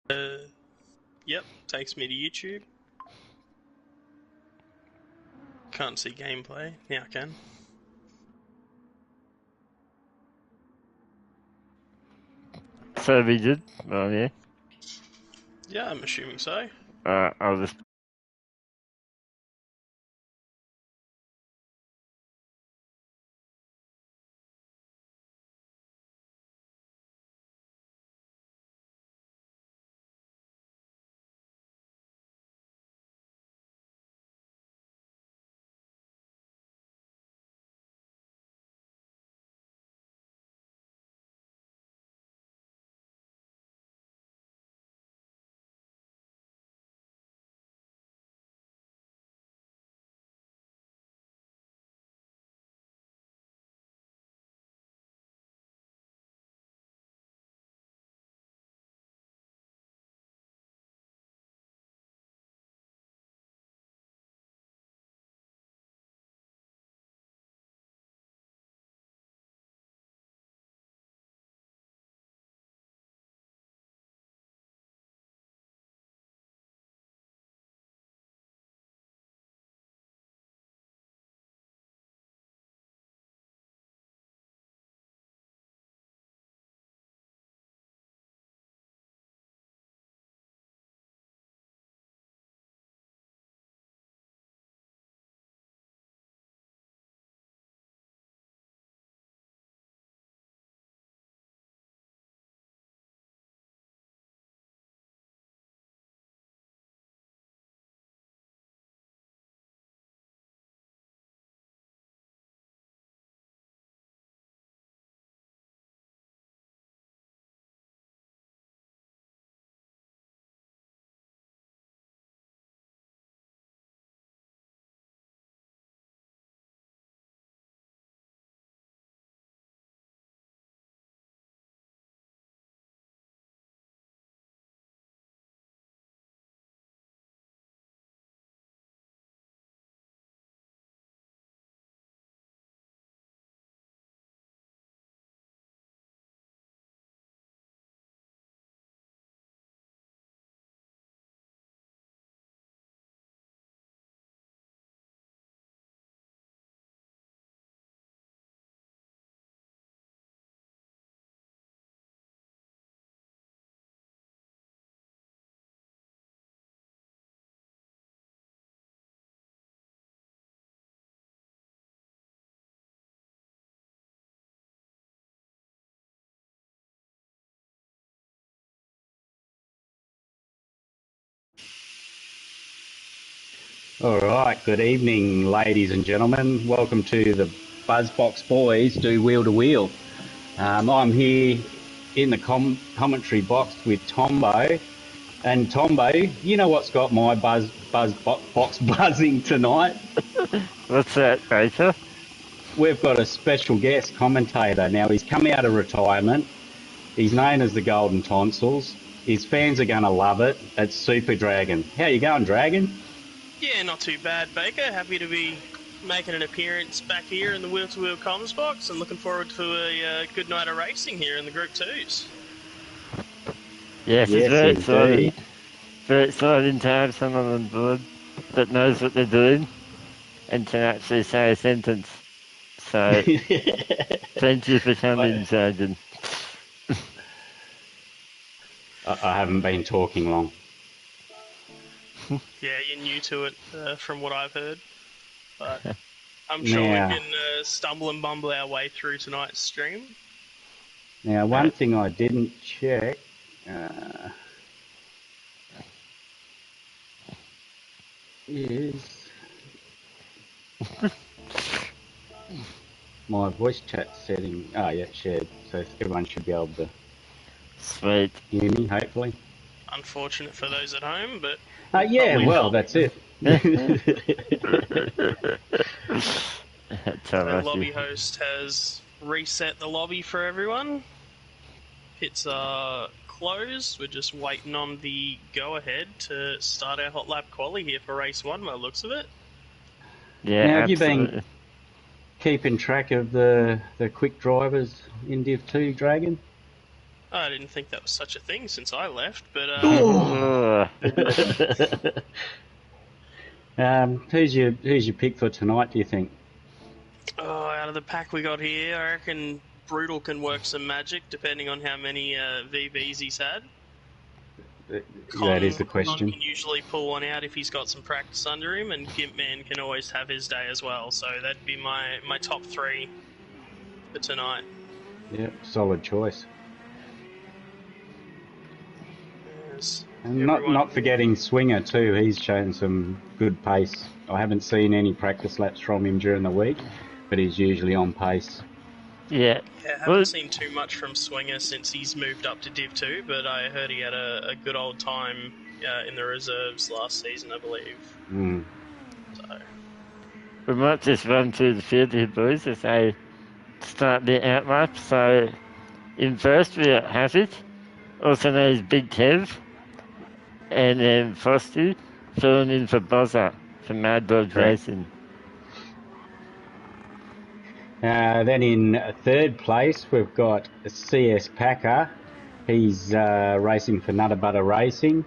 Yep, takes me to YouTube. Can't see gameplay. Now I can. So we did? Oh, yeah. Yeah, I'm assuming so. I'll just... All right, good evening, ladies and gentlemen. Welcome to the Buzzbox Boys do wheel to wheel. I'm here in the commentary box with Tombo. And Tombo, you know what's got my box buzzing tonight? What's that, Racer? We've got a special guest commentator. Now, he's come out of retirement. He's known as the Golden Tonsils. His fans are going to love it. It's Super Dragon. How you going, Dragon? Yeah, not too bad, Baker. Happy to be making an appearance back here in the Wheel to Wheel comms box and looking forward to a good night of racing here in the Group 2s. Yes, it's very exciting. Indeed. Very exciting to have someone on board that knows what they're doing and can actually say a sentence. So, thank you for coming, Sergeant. I haven't been talking long. Yeah, you're new to it from what I've heard. But I'm sure we can stumble and bumble our way through tonight's stream. Now, one thing I didn't check is my voice chat setting. Oh, yeah, shared. So everyone should be able to Sweet. hear me, hopefully. Unfortunate for those at home, but... yeah, well, that's it. The lobby host has reset the lobby for everyone. Pits are closed. We're just waiting on the go-ahead to start our hot lap quali here for race 1 by the looks of it. Yeah, now, have you been keeping track of the quick drivers in Div 2, Dragon? I didn't think that was such a thing since I left, but Who's your pick for tonight, do you think? out of the pack we got here, I reckon Brutal can work some magic depending on how many VBs he's had. That is the question. Con can usually pull one out if he's got some practice under him, and Gimpman can always have his day as well. So that'd be my top 3 for tonight. Yeah, solid choice. Yes. And not forgetting Swinger too. He's shown some good pace. I haven't seen any practice laps from him during the week, but he's usually on pace. Yeah. I haven't seen too much from Swinger since he's moved up to Div 2, but I heard he had a good old time in the reserves last season, I believe. So. We might just run through the field here, boys, as they start their outlap. So, in first, we got Hazard, also known as Big Kev, and then Frosty, filling in for Bozza for Mad Dog Racing. Then in third place, we've got CS Packer. He's racing for Nutter Butter Racing.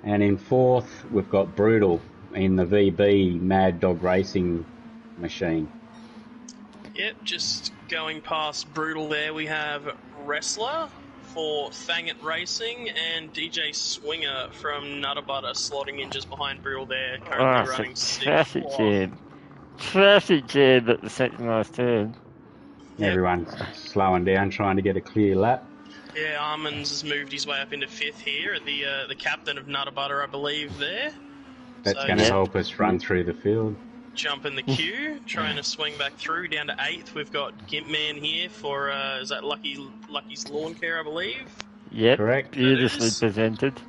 And in fourth, we've got Brutal in the VB Mad Dog Racing machine. Yep, just going past Brutal there, we have Wrestler for Fangit Racing and DJ Swinger from Nutter Butter slotting in just behind Brutal there, currently running traffic jam. Traffic jam at the second last turn. Yep. Everyone's slowing down, trying to get a clear lap. Yeah, Armands has moved his way up into fifth here, the captain of Nutter Butter, I believe, there. That's going to help us run through the field. Jump in the queue, trying to swing back through down to 8th. We've got Gimpman here for, is that Lucky's Lawn Care, I believe? Yep, correct. Beautifully presented.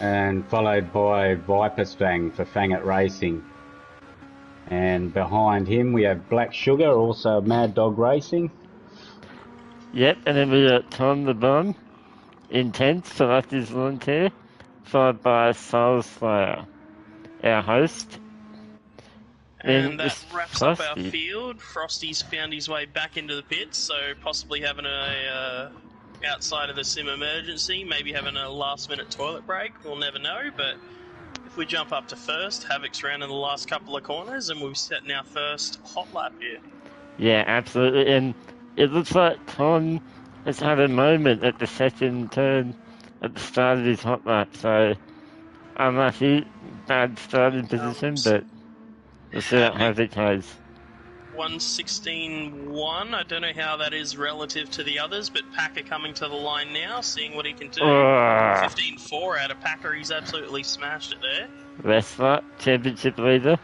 And followed by Viper Stang for Fangit Racing. And behind him we have Black Sugar, also Mad Dog Racing. Yep, and then we got Tom the Bomb in 10th for Lucky's Lawn Care, followed by Soul Slayer, our host. And that wraps up our field. Frosty's found his way back into the pits, so possibly having a outside of the sim emergency, maybe having a last-minute toilet break. We'll never know, but if we jump up to first, Havoc's round in the last couple of corners, and we've set our first hot lap here. Yeah, absolutely, and it looks like Tom has had a moment at the second turn at the start of his hot lap, so unlucky, bad starting position, but we'll see what Havoc has. 1:16.1. I don't know how that is relative to the others, but Packer coming to the line now, seeing what he can do. 15.4 out of Packer. He's absolutely smashed it there. Wrestler, championship leader.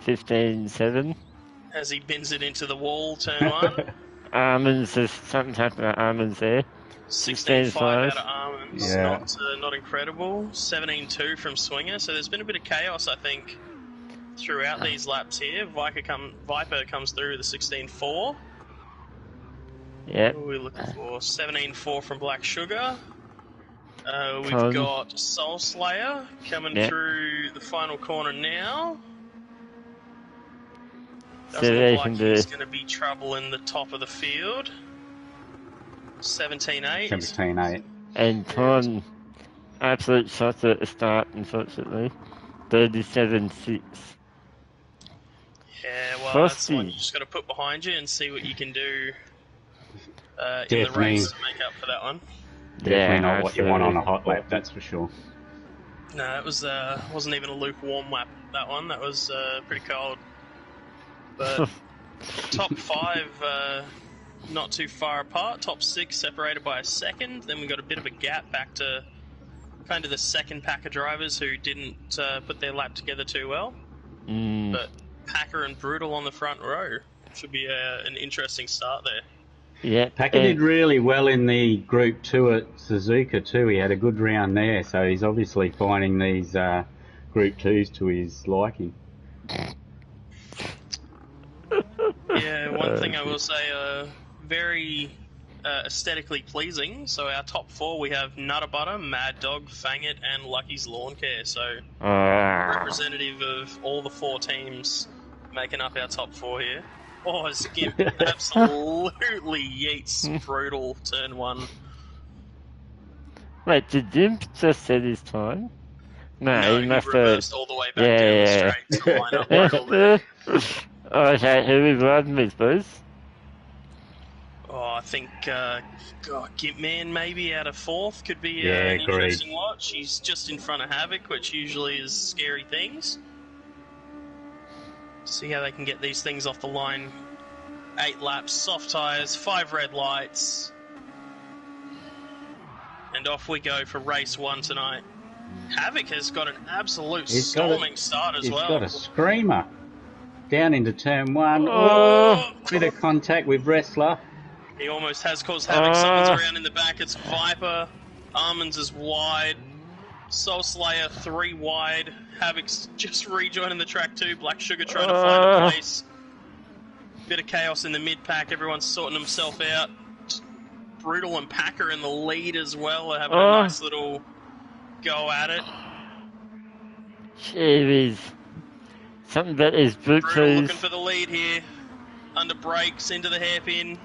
15.7. As he bins it into the wall, turn 1. Almonds, there's something's happened to Almonds there. 16.5 out of Almonds. Yeah. Not incredible. 17.2 from Swinger. So there's been a bit of chaos, I think, throughout these laps here. Viper comes through with a 16.4. Yep. Who are we looking for? 17.4 from Black Sugar. We've got Soul Slayer coming through the final corner now. Doesn't look like he's going to be trouble in the top of the field. 17.8. 17.8. And Tom, absolute shots at the start, unfortunately. 37.6. Yeah, well, Frosty. that's one you just got to put behind you and see what you can do in the race to make up for that one. Definitely not what you want on a hot lap, that's for sure. No, it wasn't even a lukewarm lap, that one. That was pretty cold. But top 5 not too far apart. Top 6 separated by a second. Then we got a bit of a gap back to kind of the second pack of drivers who didn't put their lap together too well. But Packer and Brutal on the front row should be an interesting start there. Yeah, Packer did really well in the Group 2 at Suzuka too. He had a good round there, so he's obviously finding these Group 2s to his liking. Yeah, one thing I will say, very aesthetically pleasing. So our top 4, we have Nutter Butter, Mad Dog, Fangit, and Lucky's Lawn Care. So representative of all the 4 teams making up our top 4 here. Oh, Skimp absolutely yeets Brutal turn 1. Wait, did Jim just set his time? No, he he must reversed have. all the way back Yeah, down the yeah. straight to line up Brutal there. Okay, who we riding with, boys? Oh, I think Gimpman maybe out of 4th could be Yeah, an agreed. interesting watch. He's just in front of Havoc, which usually is scary things. See how they can get these things off the line. 8 laps, soft tyres, 5 red lights. And off we go for race 1 tonight. Havoc has got an absolute storming start as well. He's got a screamer. Down into turn 1. Oh! Bit of contact with Wrestler. He almost has caused havoc. Someone's around in the back. It's Viper. Almonds is wide. Soul Slayer 3 wide. Havoc's just rejoining the track too. Black Sugar trying to find a place. Bit of chaos in the mid-pack. Everyone's sorting himself out. Brutal and Packer in the lead as well. They're having a nice little go at it. Jeez. Something about his boot Brutal shoes. looking for the lead here. Under brakes, into the hairpin.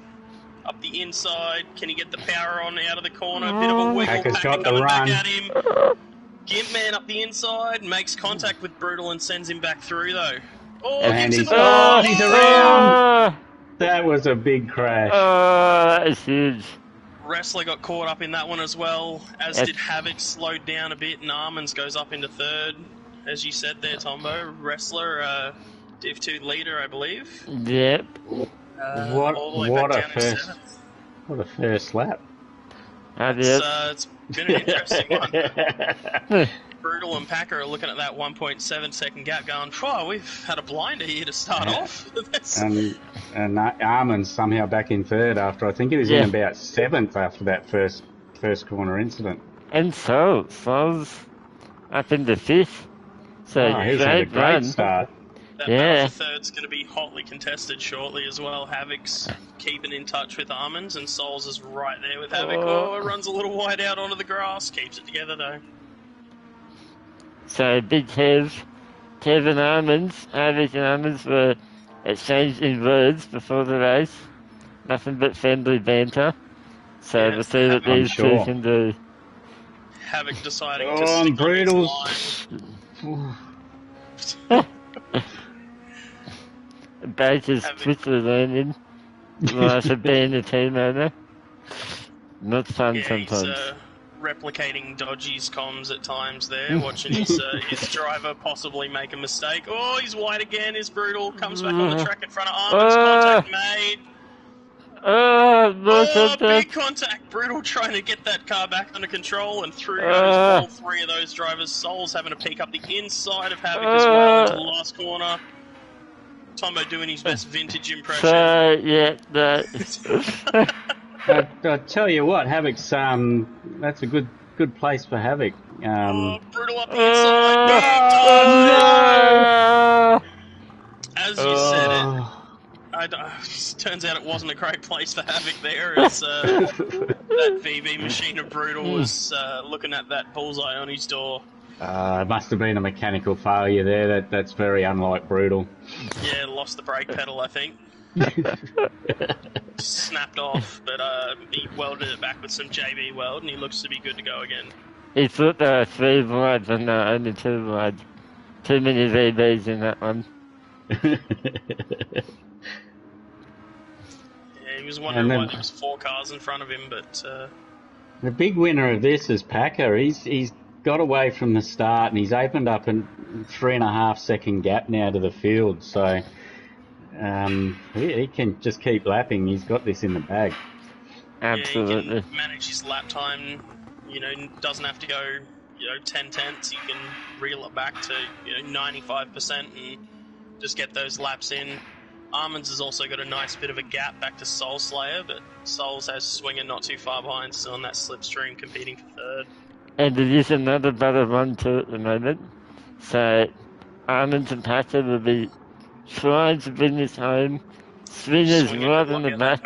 Up the inside. Can he get the power on out of the corner? Bit of a wiggle. Packer's Packer got the coming run. back at him. Gimpman up the inside. Makes contact with Brutal and sends him back through though. Oh, And gives him he's around. That was a big crash. Oh, that is huge. Wrestler got caught up in that one as well, as did Havoc. Slowed down a bit, and Armands goes up into 3rd. As you said there, Tombo. Wrestler, Div 2 leader, I believe. Yep. What a first lap. It's been an interesting one. Brutal and Packer are looking at that 1.7 second gap going, oh, we've had a blinder here to start off. and Armin's somehow back in 3rd after, I think he was in about 7th after that first corner incident. And Soul's up into 5th. So he's had a great start. That battle for 3rd's going to be hotly contested shortly as well. Havoc's keeping in touch with Armands, and Souls is right there with Havoc. It runs a little wide out onto the grass. Keeps it together though. So Big Tev and Armands, Havoc and Armands were exchanging words before the race. Nothing but friendly banter. So we'll see what these two can do. Havoc deciding to stick Brutals. on his line. Baker's quickly learning life of being a team owner. Not fun sometimes. He's replicating Dodgy's comms at times there, watching his driver possibly make a mistake. Oh, he's wide again, is Brutal. Comes back on the track in front of Armands. Contact made. Big contact. Brutal trying to get that car back under control, and through goes all 3 of those drivers. Soul's having to peek up the inside of Havoc as well into the last corner. Tombo doing his best vintage impression. I tell you what, Havoc's that's a good place for Havoc. Brutal up the inside. No! As you said it turns out it wasn't a great place for Havoc there, as that VB machine of Brutal was looking at that bullseye on his door. It must have been a mechanical failure there. That's very unlike Brutal. Yeah, lost the brake pedal, I think. Snapped off, but he welded it back with some JB weld, and he looks to be good to go again. He thought there were 3 wides and only 2 wide. Too many VBs in that one. Yeah, he was wondering why there was 4 cars in front of him, but... The big winner of this is Packer. He's got away from the start, and he's opened up a 3.5 second gap now to the field, so he can just keep lapping. He's got this in the bag. Absolutely. Yeah, he can manage his lap time, doesn't have to go 10 tenths. He can reel it back to 95% and just get those laps in. Armands has also got a nice bit of a gap back to Soul Slayer, but Souls has swinging not too far behind, still on that slipstream, competing for 3rd. And it is another battle run too at the moment. So Armands and Packer will be trying to bring this home. Swingers right in the back.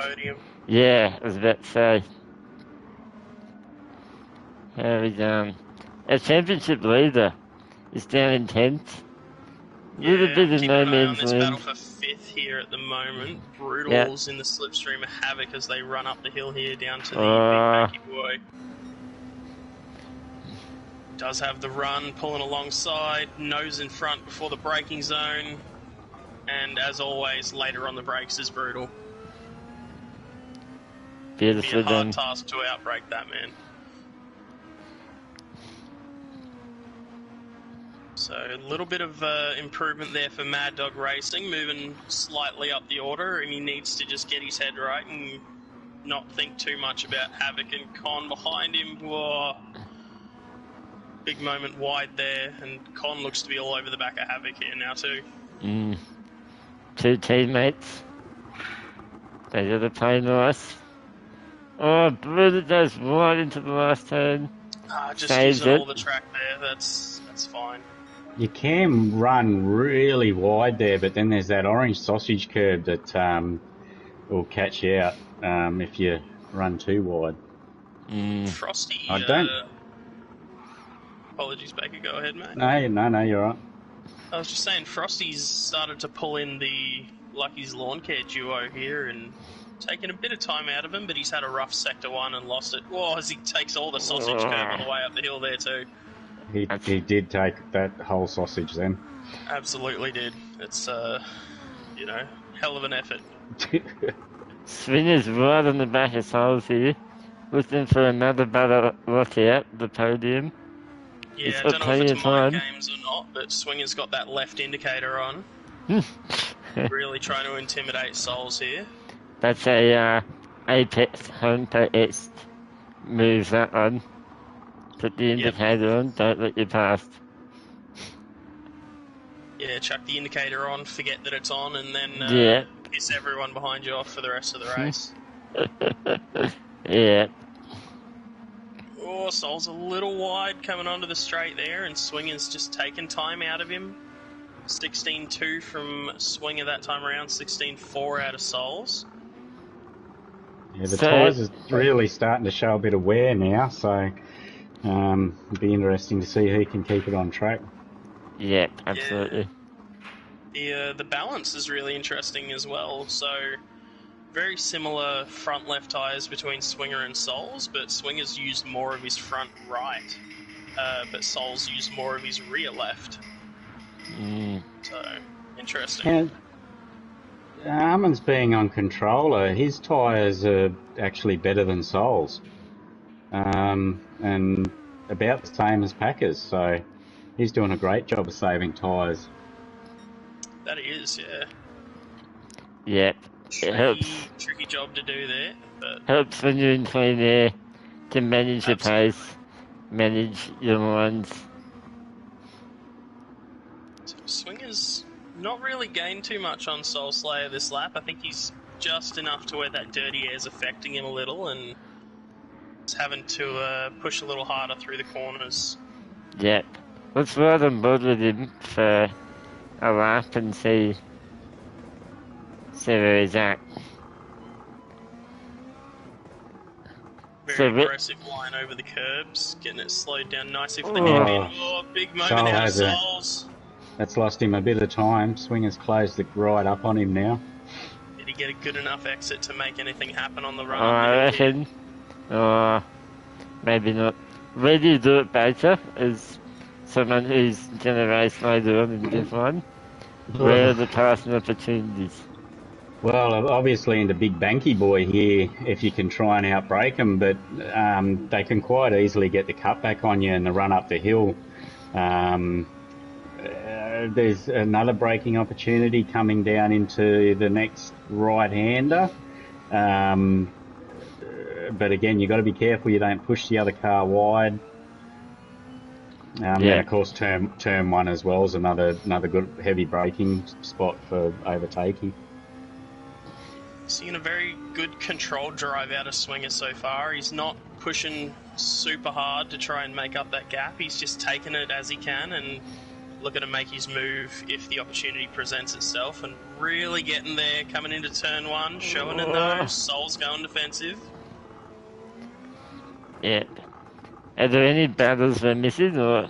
Yeah, I was about to say. How are we going? Our championship leader is down in 10th. Little bit of keep no an eye on man's this battle land. for 5th here at the moment. Brutal's in the slipstream of Havoc as they run up the hill here down to the big Banky boy. Does have the run, pulling alongside, nose in front before the braking zone, and as always, later on the brakes is Brutal. Beautifully Be a hard done. task to outbrake that man. So a little bit of improvement there for Mad Dog Racing, moving slightly up the order, and he needs to just get his head right and not think too much about Havoc and Con behind him. Whoa. Big moment wide there, and Con looks to be all over the back of Havoc here now too. Two teammates. They did play nice. Oh, Brutal goes right into the last turn. Just Saves using it. all the track there, that's fine. You can run really wide there, but then there's that orange sausage curb that will catch you out if you run too wide. Frosty, I don't. Apologies, Baker, go ahead, mate. No, you're right. I was just saying, Frosty's started to pull in the Lucky's Lawn Care duo here and taken a bit of time out of him, but he's had a rough sector one and lost it. Whoa, as he takes all the sausage curve on the way up the hill there too. He did take that whole sausage then. Absolutely did. It's, hell of an effort. Swinger's right on the back of Souls here, looking for another battle lock out the podium. Yeah, He's I got don't know plenty if of it's mind time. games or not, but Swinger's got that left indicator on. Really trying to intimidate Souls here. That's a Apex home Apex move, that one. Put the indicator on, don't let you past. Yeah, chuck the indicator on, forget that it's on, and then piss everyone behind you off for the rest of the race. Yeah. Oh, Soul's a little wide coming onto the straight there, and Swinger's just taken time out of him. 16.2 from Swinger that time around, 16.4 out of Souls. Yeah, the tyres is really starting to show a bit of wear now, so it'll be interesting to see who can keep it on track. Yep, absolutely. Yeah. The balance is really interesting as well, so very similar front left tyres between Swinger and Souls, but Swinger's used more of his front right, but Souls used more of his rear left. So, interesting. And Armin's being on controller, his tyres are actually better than Souls, and about the same as Packers, so he's doing a great job of saving tyres. That is, yeah. Yep. It helps. Tricky job to do there, but Helps when you're in clean air to manage your pace, manage your lines. So Swinger's not really gained too much on Soul Slayer this lap. I think he's just enough to where that dirty air's affecting him a little, and he's having to push a little harder through the corners. Yep. Let's ride on board with him for a lap and see where he's at. Very aggressive line over the curbs, getting it slowed down nicely for the hairpin. Oh, big moment out of Souls. That's lost him a bit of time. Swinger's closed the right up on him now. Did he get a good enough exit to make anything happen on the run? I reckon. Maybe not. Where do you do it better as someone who's going to race later on in Div 1? Where are the passing opportunities? Well, obviously in the big Banky boy here, if you can try and outbrake them, but they can quite easily get the cutback on you and the run up the hill. There's another braking opportunity coming down into the next right-hander. But again, you've got to be careful you don't push the other car wide. And of course, turn one as well is another good heavy braking spot for overtaking. Seeing a very good controlled drive out of Swinger so far. He's not pushing super hard to try and make up that gap. He's just taking it as he can and looking to make his move if the opportunity presents itself, and really getting there coming into turn one, showing it though. Soul's going defensive. Yeah. Are there any battles we're missing, or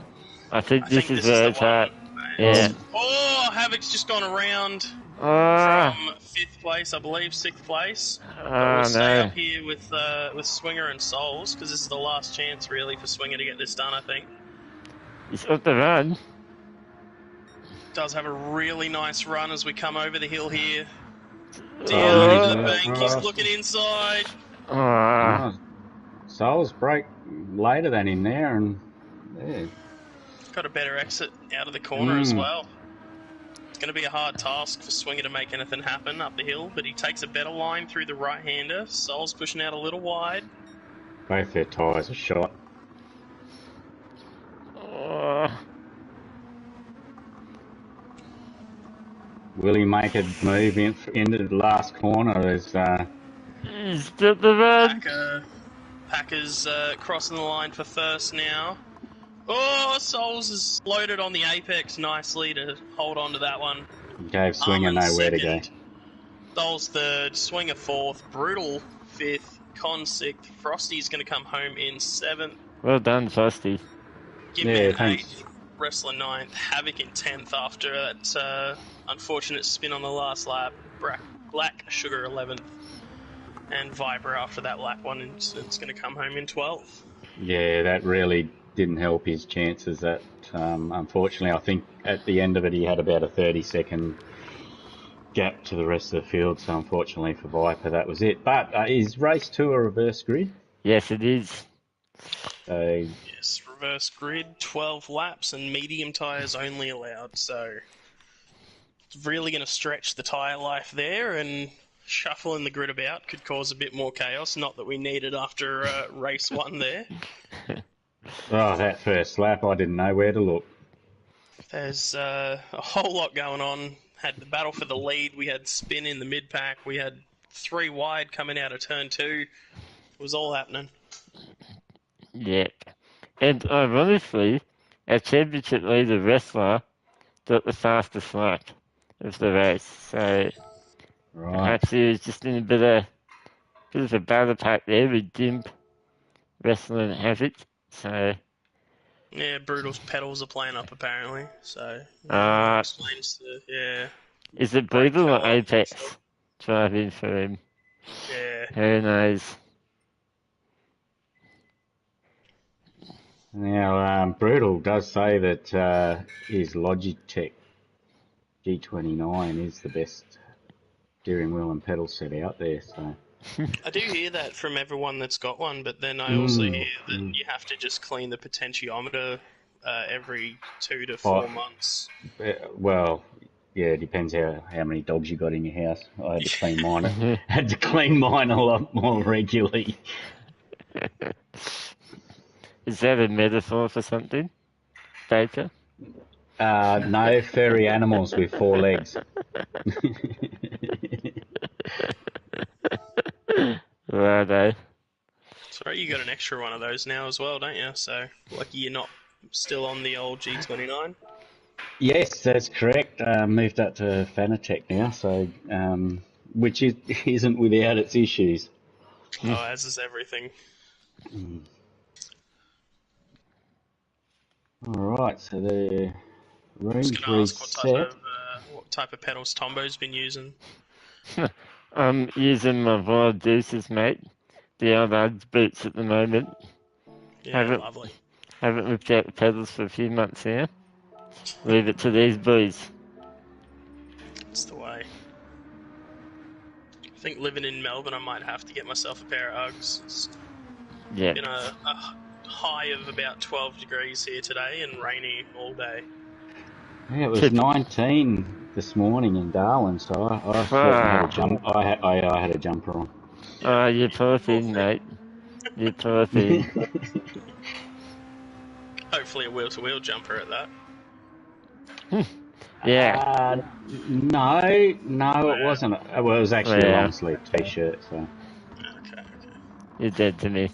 I think this is where it's at. Yeah. Oh, Havoc's just gone around Ah, from 5th place, I believe, 6th place. But oh we'll stay no. up here with Swinger and Souls, because this is the last chance, really, for Swinger to get this done, I think. He's up the run. Does have a really nice run as we come over the hill here. Oh. Down into the bank, he's looking inside. Ah, Oh, Souls break later than in there, and yeah. Got a better exit out of the corner as well. It's going to be a hard task for Swinger to make anything happen up the hill, but he takes a better line through the right-hander. Sol's pushing out a little wide. Both their tyres are shot. oh. Will he make a move into the last corner? There's He's up the run. Packer's crossing the line for first now. Oh, Souls is loaded on the apex nicely to hold on to that one. gave Swinger nowhere to go. Souls third, Swinger fourth, Brutal fifth, Con sixth, Frosty's going to come home in seventh. Well done, Frosty. Gimman eighth, Wrestler ninth, Havoc in 10th after that unfortunate spin on the last lap, Black Sugar 11th, and Viper after that lap one incident's going to come home in 12th. Yeah, that really didn't help his chances. That unfortunately, I think at the end of it he had about a 30-second gap to the rest of the field, so unfortunately for Viper that was it. But is race 2 a reverse grid? Yes, it is. Yes, reverse grid, 12 laps and medium tyres only allowed, so it's really going to stretch the tyre life there, and shuffling the grid about could cause a bit more chaos, not that we need it after race 1 there. Oh, that first lap, I didn't know where to look. There's a whole lot going on. Had the battle for the lead, we had spin in the mid-pack, we had 3 wide coming out of turn 2. It was all happening. Yep. And ironically, our championship leader wrestler got the fastest lap of the race. So perhaps he was just in a bit of a battle pack there with Gimp, Wrestler and Havoc. So yeah, Brutal's pedals are playing up apparently. So explains the Is it Brutal or Apex driving for him? Yeah. Who knows? Now, Brutal does say that his Logitech G29 is the best steering wheel and pedal set out there. So I do hear that from everyone that's got one, but then I also hear that you have to just clean the potentiometer every 2 to 4 months. Well, yeah, it depends how many dogs you got in your house. I had to clean mine. Had to clean mine a lot more regularly. Is that a metaphor for something, Baker? No, furry animals with 4 legs. Righto. Sorry, you got an extra one of those now as well, don't you? So, lucky you're not still on the old G29. Yes, that's correct. Moved up to Fanatec now, so which isn't without its issues. Oh, as is everything. All right, so the room's Just gonna ask reset. what type of pedals Tombo's been using. I'm using my Wild Deuces, mate. The old Uggs boots at the moment. Yeah, lovely. Haven't looked at the pedals for a few months now. Leave it to these boys. That's the way. I think living in Melbourne, I might have to get myself a pair of Uggs. It's been a high of about 12 degrees here today and rainy all day. Yeah, it was 19 this morning in Darwin, so I had a jump. I had a jumper on. Oh, you poor thing, mate. You poor thing. Hopefully a wheel-to-wheel jumper at that. Yeah. No, it wasn't. It was actually a long sleeve t-shirt. So. Okay. You're dead to me.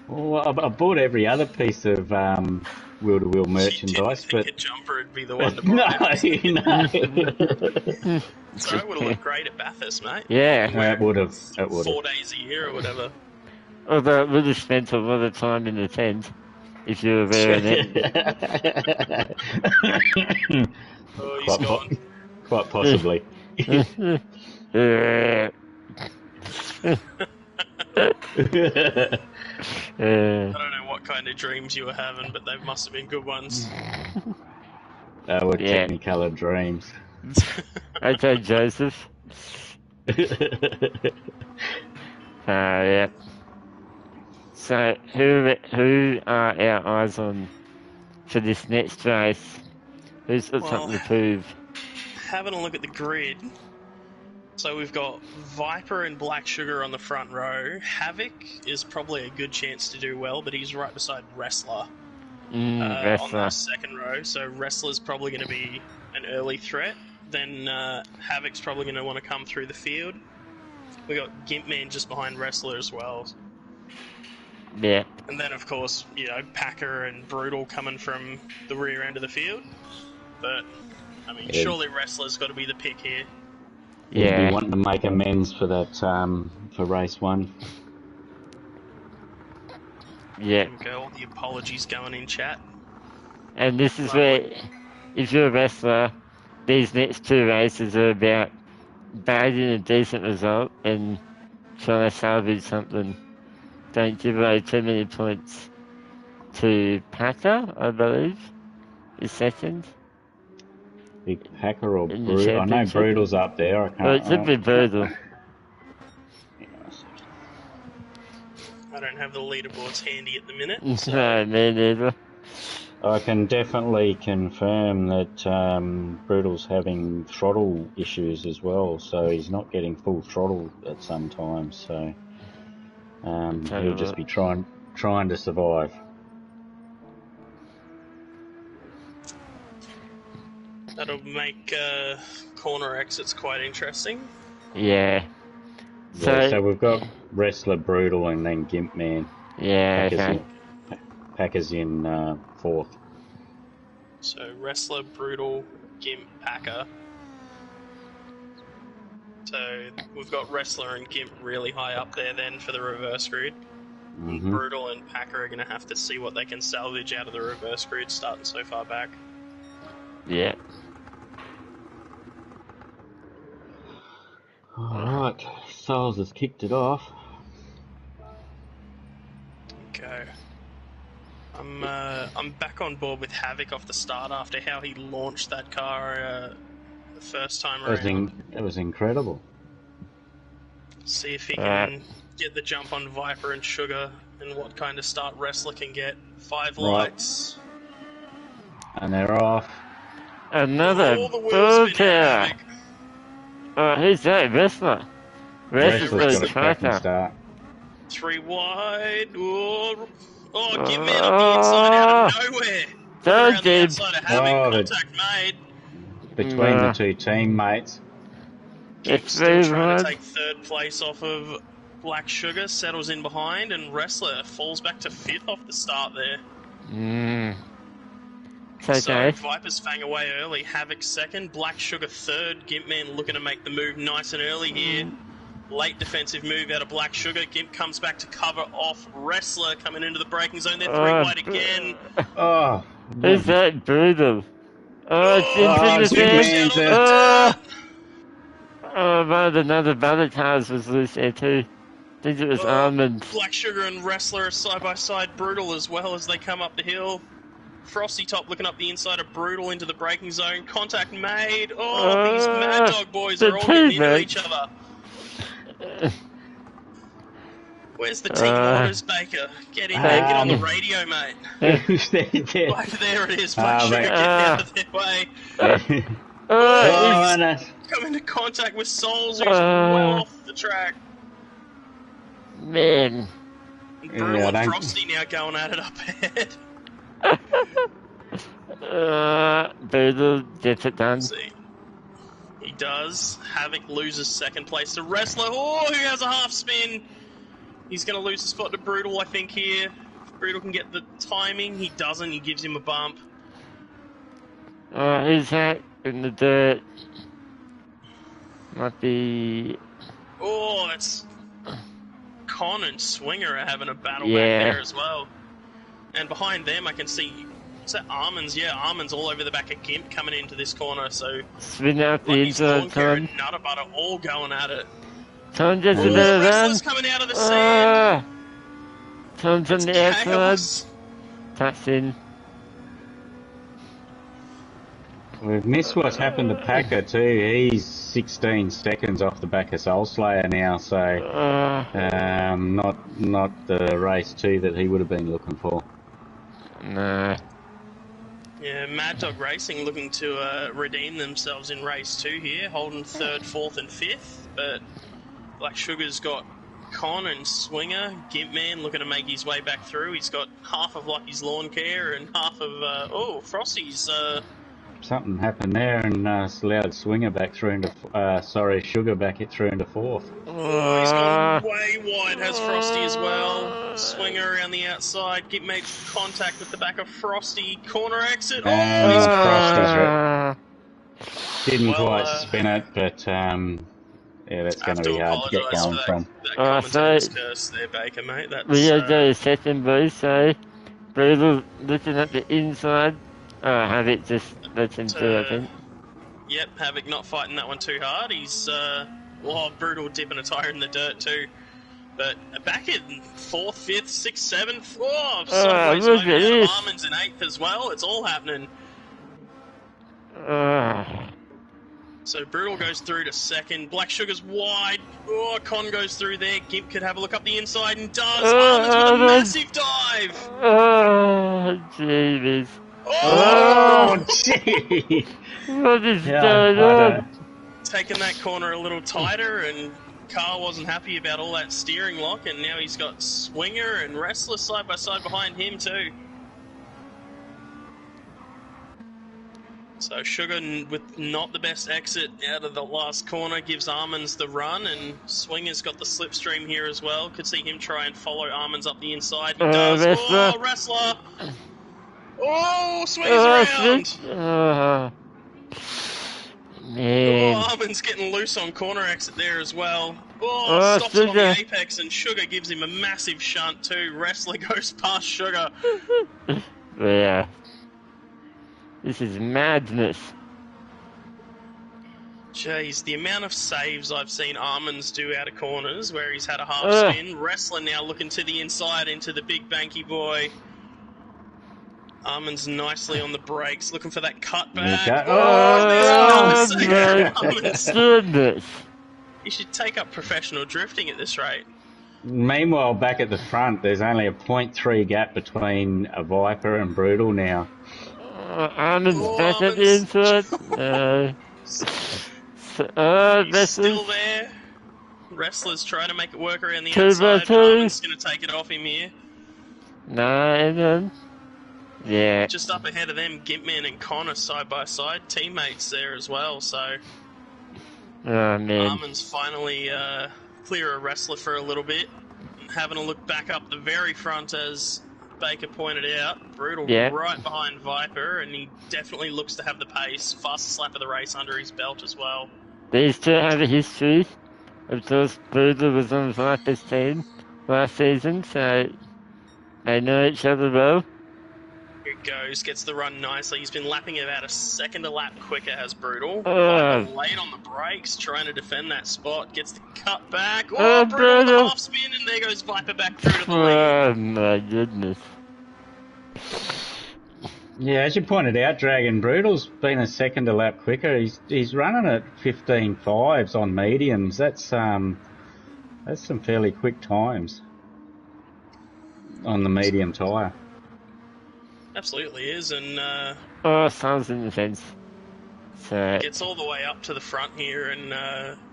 Well, I bought every other piece of wheel-to-wheel merchandise, but a jumper would be the one to buy. No. So it would have looked great at Bathurst, mate. Yeah. It would have. 4 days a year or whatever. Although it would have spent a lot of time in the tent. if you were wearing it. Oh, he's gone. Quite possibly. I don't know what kind of dreams you were having, but they must have been good ones. Were Yeah. Technicolor dreams. Okay, Joseph. Yeah. So, who are our eyes on for this next race? Who's got something to prove? Having a look at the grid. So we've got Viper and Black Sugar on the front row. Havoc is probably a good chance to do well, but he's right beside Wrestler Wrestler. on the second row. So Wrestler's probably going to be an early threat. Then Havoc's probably going to want to come through the field. We got Gimpman just behind Wrestler as well. Yeah. And then, of course, Packer and Brutal coming from the rear end of the field. But, I mean, surely Wrestler's got to be the pick here. Yeah. He'd be wanting to make amends for that, for race 1. Yeah. All the apologies going in chat. And this is where, if you're a wrestler, these next 2 races are about bagging a decent result and trying to salvage something. Don't give away too many points to Packer, I believe, is second. Big Packer or Brutal? I know Brutal's up there. I can't. Well, it could be Brutal. I don't have the leaderboards handy at the minute. So. No, me neither. I can definitely confirm that Brutal's having throttle issues as well, so he's not getting full throttle at some times. So he'll just be trying to survive. That'll make corner exits quite interesting. Yeah. So we've got Wrestler, Brutal, and then Gimpman. Yeah, Packer's in 4th. So Wrestler, Brutal, Gimp, Packer. So we've got Wrestler and Gimp really high up there then for the reverse grid. Mm-hmm. Brutal and Packer are going to have to see what they can salvage out of the reverse grid starting so far back. Yeah. Alright, Souls has kicked it off. Okay. I'm back on board with Havoc off the start after how he launched that car the first time around. It was incredible. See if he can get the jump on Viper and Sugar and what kind of start Wrestler can get. 5 lights. And they're off. Another bull tower. Oh, who's that? Wrestler. Wrestler's got a cracking start. 3 wide. Gimpman on the inside out of nowhere. Around the outside of Havoc. Contact made. Between the 2 teammates. Gimp's still trying to take 3rd place off of Black Sugar. Settles in behind. And Wrestler falls back to 5th off the start there. So Viper's fang away early, Havoc 2nd, Black Sugar 3rd, Gimpman looking to make the move nice and early here. Late defensive move out of Black Sugar, Gimp comes back to cover off Wrestler coming into the braking zone, they're 3 wide again. Is that Brutal? It's into the another battle cars was loose there too. I think it was Almond. Black Sugar and Wrestler are side by side, Brutal as well as they come up the hill. Frosty Top looking up the inside of Brutal into the braking zone. Contact made. These Mad Dog boys are all getting into each other. Where's the team orders, Baker? Get in there, get on the radio, mate. There it is, Black Sugar getting out of their way. He's come into contact with Souls, who's well off the track. Man. And Brutal and Frosty now going at it up ahead. Brutal gets it done. He does. Havoc loses 2nd place to Wrestler. Who has a half spin. He's going to lose the spot to Brutal, I think, here. If Brutal can get the timing. He doesn't. He gives him a bump. Who's that in the dirt? Might be... That's... Con and Swinger are having a battle back there as well. And behind them, I can see, is that Almonds? Yeah, Almonds all over the back of Gimp coming into this corner. So Spin out the Lucky's inside Lawn Care time. and Nutter Butter all going at it. Tom gets a Ooh, bit of run. Wrestler's coming out of the sand. Tom's on It's the outside. chaos. Touched in. We've missed what's happened to Packer too. He's 16 seconds off the back of Soul Slayer now, so not the race 2 that he would have been looking for. No. Yeah, Mad Dog Racing looking to redeem themselves in race 2 here, holding 3rd, 4th and 5th, but Black Sugar's got Con and Swinger. Gimp Man looking to make his way back through. He's got half of Lucky's Lawn Care and half of, Frosty's... Something happened there and allowed Swinger back through into, Sugar back it through into 4th. Oh, he's gone way wide, has Frosty as well. Swinger around the outside. Gimp made contact with the back of Frosty. Corner exit. And He's Frosty's didn't quite spin it, but yeah, that's going to be hard to get going from. That commentator's curse there, Baker, mate. That's, we gotta go to second boost, so Brutal looking at the inside. Havoc just lets him through, I think. Yep, Havoc not fighting that one too hard. He's, Brutal dipping a tyre in the dirt too. But back in 4th, 5th, 6th, 7th. Oh, sideways look at this. Almonds in 8th as well. It's all happening. So Brutal goes through to 2nd. Black Sugar's wide. Oh, Con goes through there. Gimp could have a look up the inside and does. Almonds with a massive dive. Oh, jeez. Oh, gee. What is going on? Taking that corner a little tighter, and Carl wasn't happy about all that steering lock, and now he's got Swinger and Wrestler side by side behind him too. So Sugar, with not the best exit out of the last corner, gives Almonds the run, and Swinger's got the slipstream here as well. Could see him try and follow Almonds up the inside. He does. Wrestler. Oh, Wrestler! Oh, swings around! Man. Oh, Almonds getting loose on corner exit there as well. Oh, stops him on the apex, and Sugar gives him a massive shunt too. Wrestler goes past Sugar. Yeah. This is madness. Jeez, the amount of saves I've seen Almonds do out of corners where he's had a half spin. Wrestler now looking to the inside into the big banky boy. Almonds nicely on the brakes, looking for that cutback. Goodness. You should take up professional drifting at this rate. Meanwhile, back at the front, there's only a 0.3 gap between a Viper and Brutal now. Almonds back at the inside. He's still there. Wrestler's trying to make it work around the outside. Almonds going to take it off him here. No, yeah. Just up ahead of them, Gimpman and Connor side by side, teammates there as well. So, man. Almonds finally clear a Wrestler for a little bit. Having a look back up the very front, as Baker pointed out, Brutal right behind Viper, and he definitely looks to have the pace. Fastest lap of the race under his belt as well. These two have a history. Of course, Brutal was on Viper's team last season, so they know each other well. Here it goes, gets the run nicely. He's been lapping about a second a lap quicker, has Brutal. Late on the brakes, trying to defend that spot. Gets the cut back. Oh, Brutal with a half spin, and there goes Viper back through to the lead. Oh, my goodness. Yeah, as you pointed out, Dragon, Brutal's been a second a lap quicker. He's running at 15.5s on mediums. That's some fairly quick times on the medium tyre. Absolutely is, and sounds in the fence. So gets all the way up to the front here, and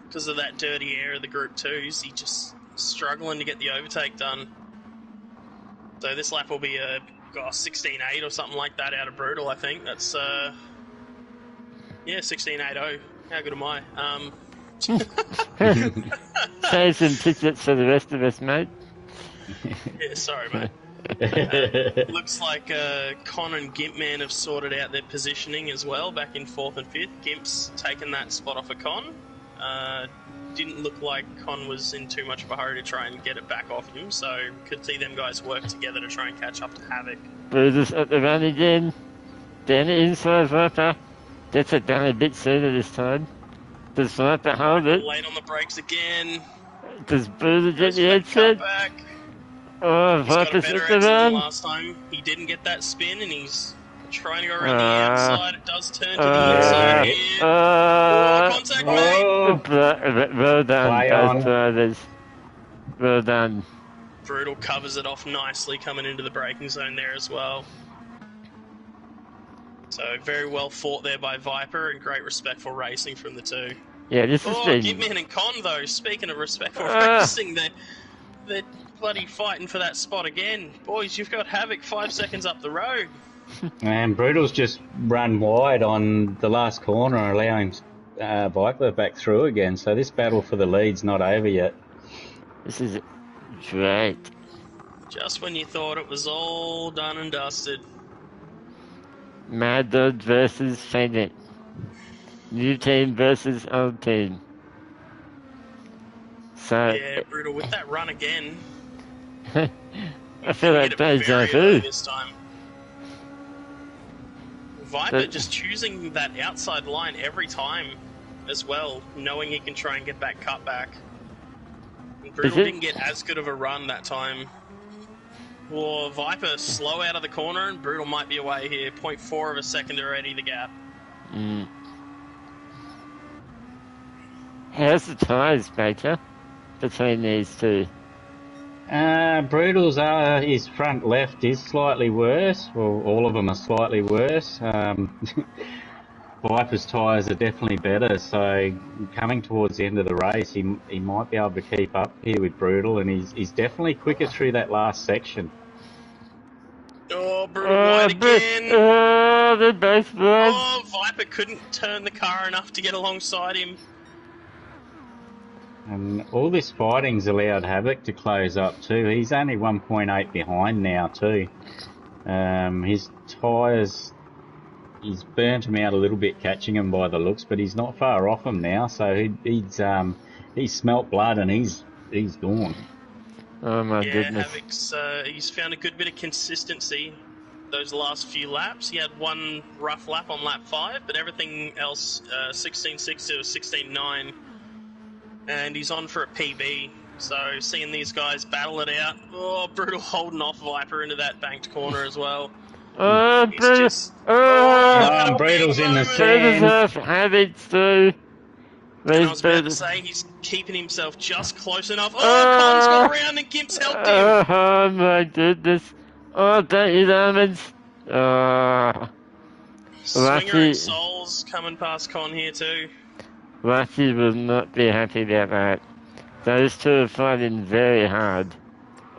because of that dirty air of the Group 2s, he just struggling to get the overtake done. So this lap will be a 16.8 or something like that out of Brutal, I think. That's 16.80. How good am I? Save some tickets for the rest of us, mate. Yeah, sorry, mate. Looks like Con and Gimpman have sorted out their positioning as well, back in 4th and 5th. Gimp's taken that spot off of Con. Didn't look like Con was in too much of a hurry to try and get it back off him, so could see them guys work together to try and catch up to Havoc. Brutus at the run again. Down the inside Viper. Gets it done a bit sooner this time. Does Viper hold it? Late on the brakes again. Does Brutus get Goes the for that exit? cutback. Oh, He's got a Viper's better at the exit than run. last time. He didn't get that spin, and he's trying to go around the outside. It does turn to the yeah. inside here. Contact mate. Well done, Play both on. drivers. Well done. Brutal covers it off nicely coming into the braking zone there as well. So very well fought there by Viper and great respectful racing from the two. Yeah, this has been... Gitman and Con though, speaking of respectful racing, they're bloody fighting for that spot again. Boys, you've got Havoc 5 seconds up the road. And Brutal's just run wide on the last corner, allowing Viper back through again. So this battle for the lead's not over yet. This is great. Just when you thought it was all done and dusted. Mad Dog versus Fennec. New team versus old team. So... Yeah, Brutal with that run again. I feel like deja vu. This time. Viper just choosing that outside line every time as well, knowing he can try and get that cut back. And Brutal didn't get as good of a run that time. Well, Viper slow out of the corner, and Brutal might be away here. 0.4 of a second already, the gap. How's the tyres, Baker, between these two? Brutal's his front left is slightly worse. Well, all of them are slightly worse. Viper's tyres are definitely better, so coming towards the end of the race, he might be able to keep up here with Brutal, and he's definitely quicker through that last section. Oh, Brutal wide again. Oh, they're both wide. Oh, Viper couldn't turn the car enough to get alongside him. And all this fighting's allowed Havoc to close up too. He's only 1.8 behind now too. His tyres, he's burnt him out a little bit catching him by the looks, but he's not far off him now. So he's smelt blood and he's gone. Oh my goodness. Havoc's, he's found a good bit of consistency those last few laps. He had one rough lap on lap 5, but everything else 16.6 to 16.9. And he's on for a PB. So seeing these guys battle it out. Oh, Brutal holding off Viper into that banked corner as well. Oh, Brutal. Brutal's in the sand. Habits too. And I was about to say, he's keeping himself just close enough. Oh, Con's got around and Gimp's helped him. Oh my goodness. Oh, don't eat almonds. Swinger and Souls coming past Con here too. Lucky will not be happy about that. Those two are fighting very hard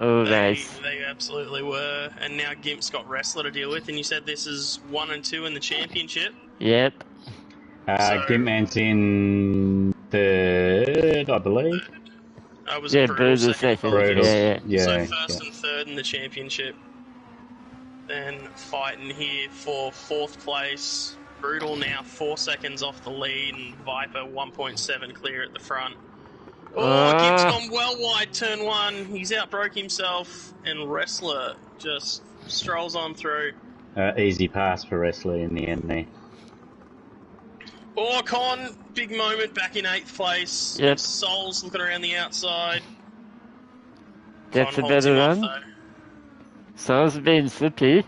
all race. They absolutely were. And now Gimp's got Wrestler to deal with. And you said this is 1 and 2 in the championship? Yep. Gimpman's in third, I believe. Brutal's second. Yeah. So first and third in the championship. Then fighting here for 4th place. Brutal now 4 seconds off the lead, and Viper 1.7 clear at the front. Oh, Gibbs gone well wide, turn 1. He's outbroke himself, and Wrestler just strolls on through. Easy pass for Wrestler in the end there. Oh, Con, big moment back in 8th place. Yep. Souls looking around the outside. That's Con a holds better him run. off, Souls being slippy.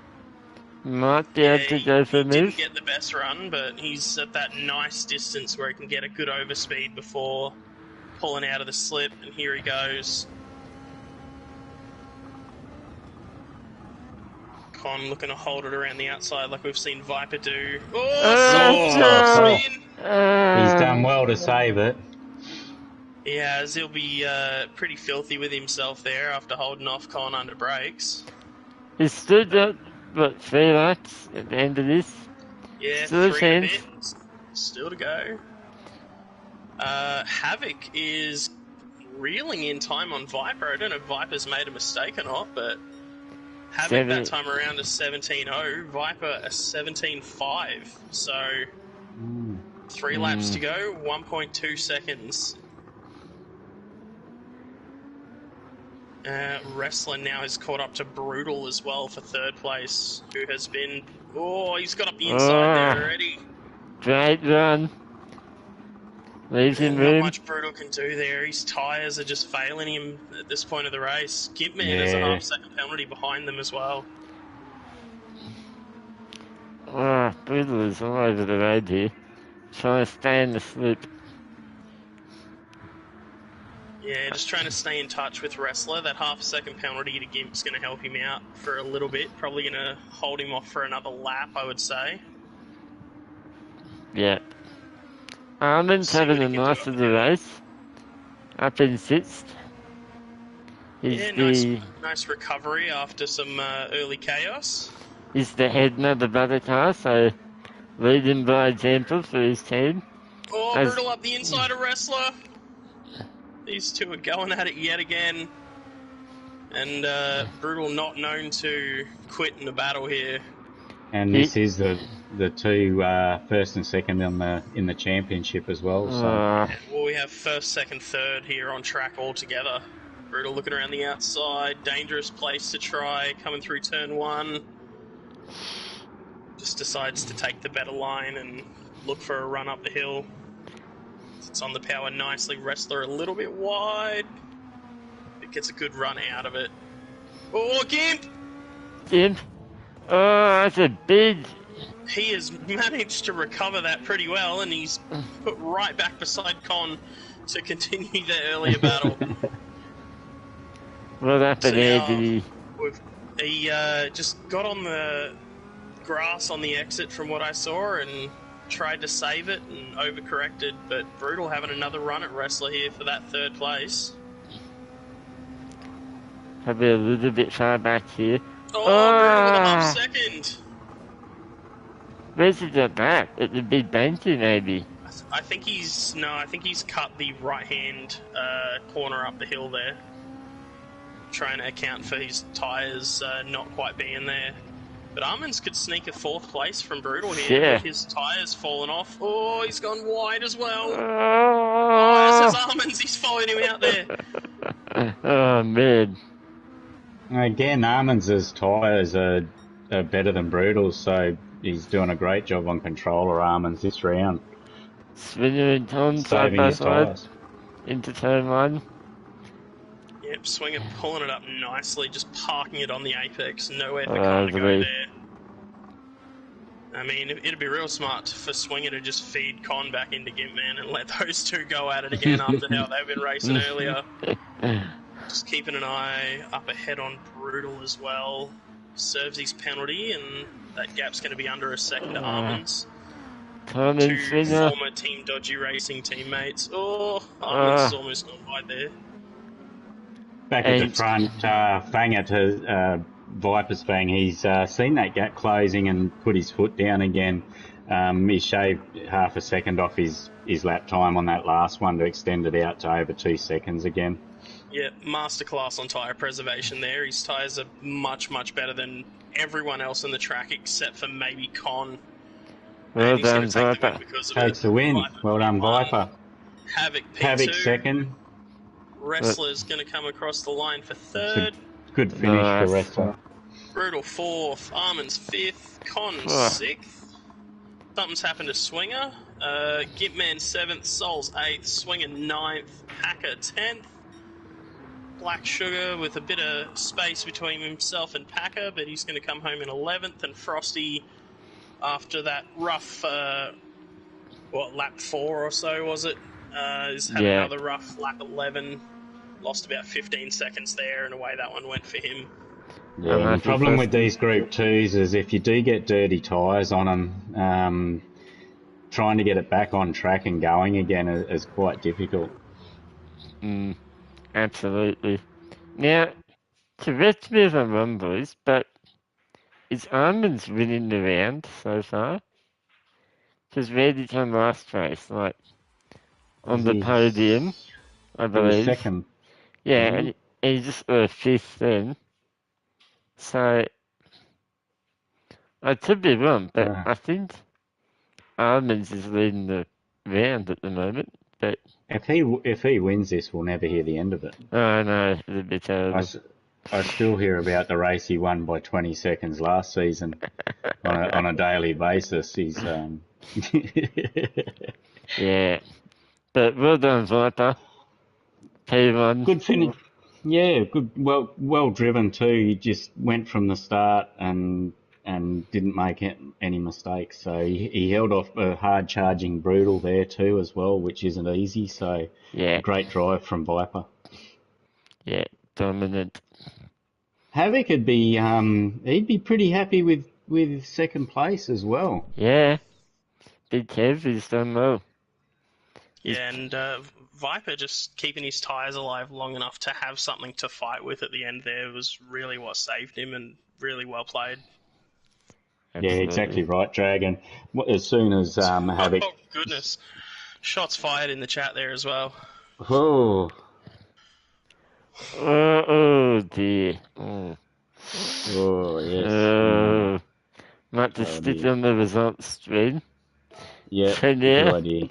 Might be able to go for a move. He didn't get the best run, but he's at that nice distance where he can get a good overspeed before pulling out of the slip, and here he goes. Con looking to hold it around the outside like we've seen Viper do. He's done well to save it. He has. He'll be pretty filthy with himself there after holding off Con under brakes. He's still got, 3 laps at the end of this? Yeah, still 3 and a bit. Still to go. Havoc is reeling in time on Viper. I don't know if Viper's made a mistake or not, but Havoc that time around a 17.0, Viper a 17.5. So 3 laps to go, 1.2 seconds. Wrestler now is caught up to Brutal as well for third place, who has been... Oh, he's got up the inside there already. Great run. Leaves him Not room. much Brutal can do there. His tyres are just failing him at this point of the race. Gimpman has a Yeah. half-second penalty behind them as well. Oh, Brutal is all over the road here. Trying to stay in the slip. Yeah, just trying to stay in touch with Wrestler. That half-second penalty to Gimp's going to help him out for a little bit. Probably going to hold him off for another lap, I would say. Yeah. Armin's See having what a he can do nice up little the hill. race. Up in sixth. Yeah, nice recovery after some early chaos. He's the head of the brother car, so leading by example for his team. Oh, Brutal up the inside of Wrestler. These two are going at it yet again. And Brutal not known to quit in the battle here. And this is the two first and second in the championship as well. So Well, we have first, second, third here on track all together. Brutal looking around the outside. Dangerous place to try. Coming through turn one. Just decides to take the better line and look for a run up the hill. It's on the power nicely. Wrestler a little bit wide. It gets a good run out of it. Oh, Gimp! Gimp. Oh, that's a big... He has managed to recover that pretty well, and he's put right back beside Con to continue the earlier battle. What happened there, did he? He just got on the grass on the exit from what I saw and tried to save it and overcorrected, but Brutal having another run at Wrestler here for that third place. Probably a little bit far back here. Oh, Brutal with a half second. Where's he got that? At the big banky, maybe? I think he's cut the right-hand corner up the hill there. Trying to account for his tyres not quite being there. But Armins could sneak a fourth place from Brutal here. Yeah. But his tyres fallen off. Oh, he's gone wide as well. Oh, this is Armins. He's following him out there. Oh, man. again, Armin's tyres are better than Brutal's, so he's doing a great job on controller Armin's this round. Swinger and Tom side Saving by his side tyres. into turn one. Yep, Swinger pulling it up nicely, just parking it on the apex. Nowhere for Oh, Con to go great. there. I mean, it'd be real smart for Swinger to just feed Con back into Gimpman and let those two go at it again after how they've been racing earlier. Just keeping an eye up ahead on Brutal as well. Serves his penalty, and that gap's going to be under a second to Armin's. Tom Two and Swinger. former Team Dodgy Racing teammates. Oh, Armin's almost gone wide there. Back at the front, Fanger to Viper's Fang. He's seen that gap closing and put his foot down again. He shaved half a second off his lap time on that last one to extend it out to over 2 seconds again. Yeah, masterclass on tyre preservation there. His tyres are much, much better than everyone else in the track except for maybe Con. Well He's gonna done, take the win Viper. because of Takes it. the win. Viper Well done, P1. Viper. Havoc P2. Havoc second. Wrestler's going to come across the line for third. Good finish Nice. for Wrestler. Brutal fourth. Armin's fifth. Con Oh. sixth. Something's happened to Swinger. Gimpman seventh. Souls eighth. Swinger ninth. Packer 10th. Black Sugar with a bit of space between himself and Packer, but he's going to come home in 11th. And Frosty, after that rough, lap 4 or so was it? Has had another rough lap 11. Lost about 15 seconds there, and away that one went for him. Yeah, the problem with these Group 2s is if you do get dirty tyres on them, trying to get it back on track and going again is quite difficult. Absolutely. Now, correct me if I'm wrong, boys, but is Armin's winning the round so far? Because where did he come last race? Like, on the podium, I believe. Second. Yeah, and he just got a fifth then. So, I could be wrong, but I think Armin's is leading the round at the moment. But If he wins this, we'll never hear the end of it. oh no, it'd be I, terrible. s- I still hear about the race he won by 20 seconds last season on a daily basis. He's Yeah, but well done, Viper. P1. good finish. Yeah, good. Well driven too. He just went from the start and didn't make any mistakes. So he held off a hard charging Brutal there too as well, which isn't easy. So Yeah, great drive from Viper. yeah, dominant. Havoc would be he'd be pretty happy with second place as well. Yeah, Big Kev has done well. Yeah, and Viper just keeping his tyres alive long enough to have something to fight with at the end there was really what saved him, and really well played. Yeah, Absolutely. exactly right, Dragon. As soon as Havoc. Oh, goodness. Shots fired in the chat there as well. Oh, Oh dear. Oh. Yes. Might just Oh, stick dear. on the results stream. Yeah, For good now. idea.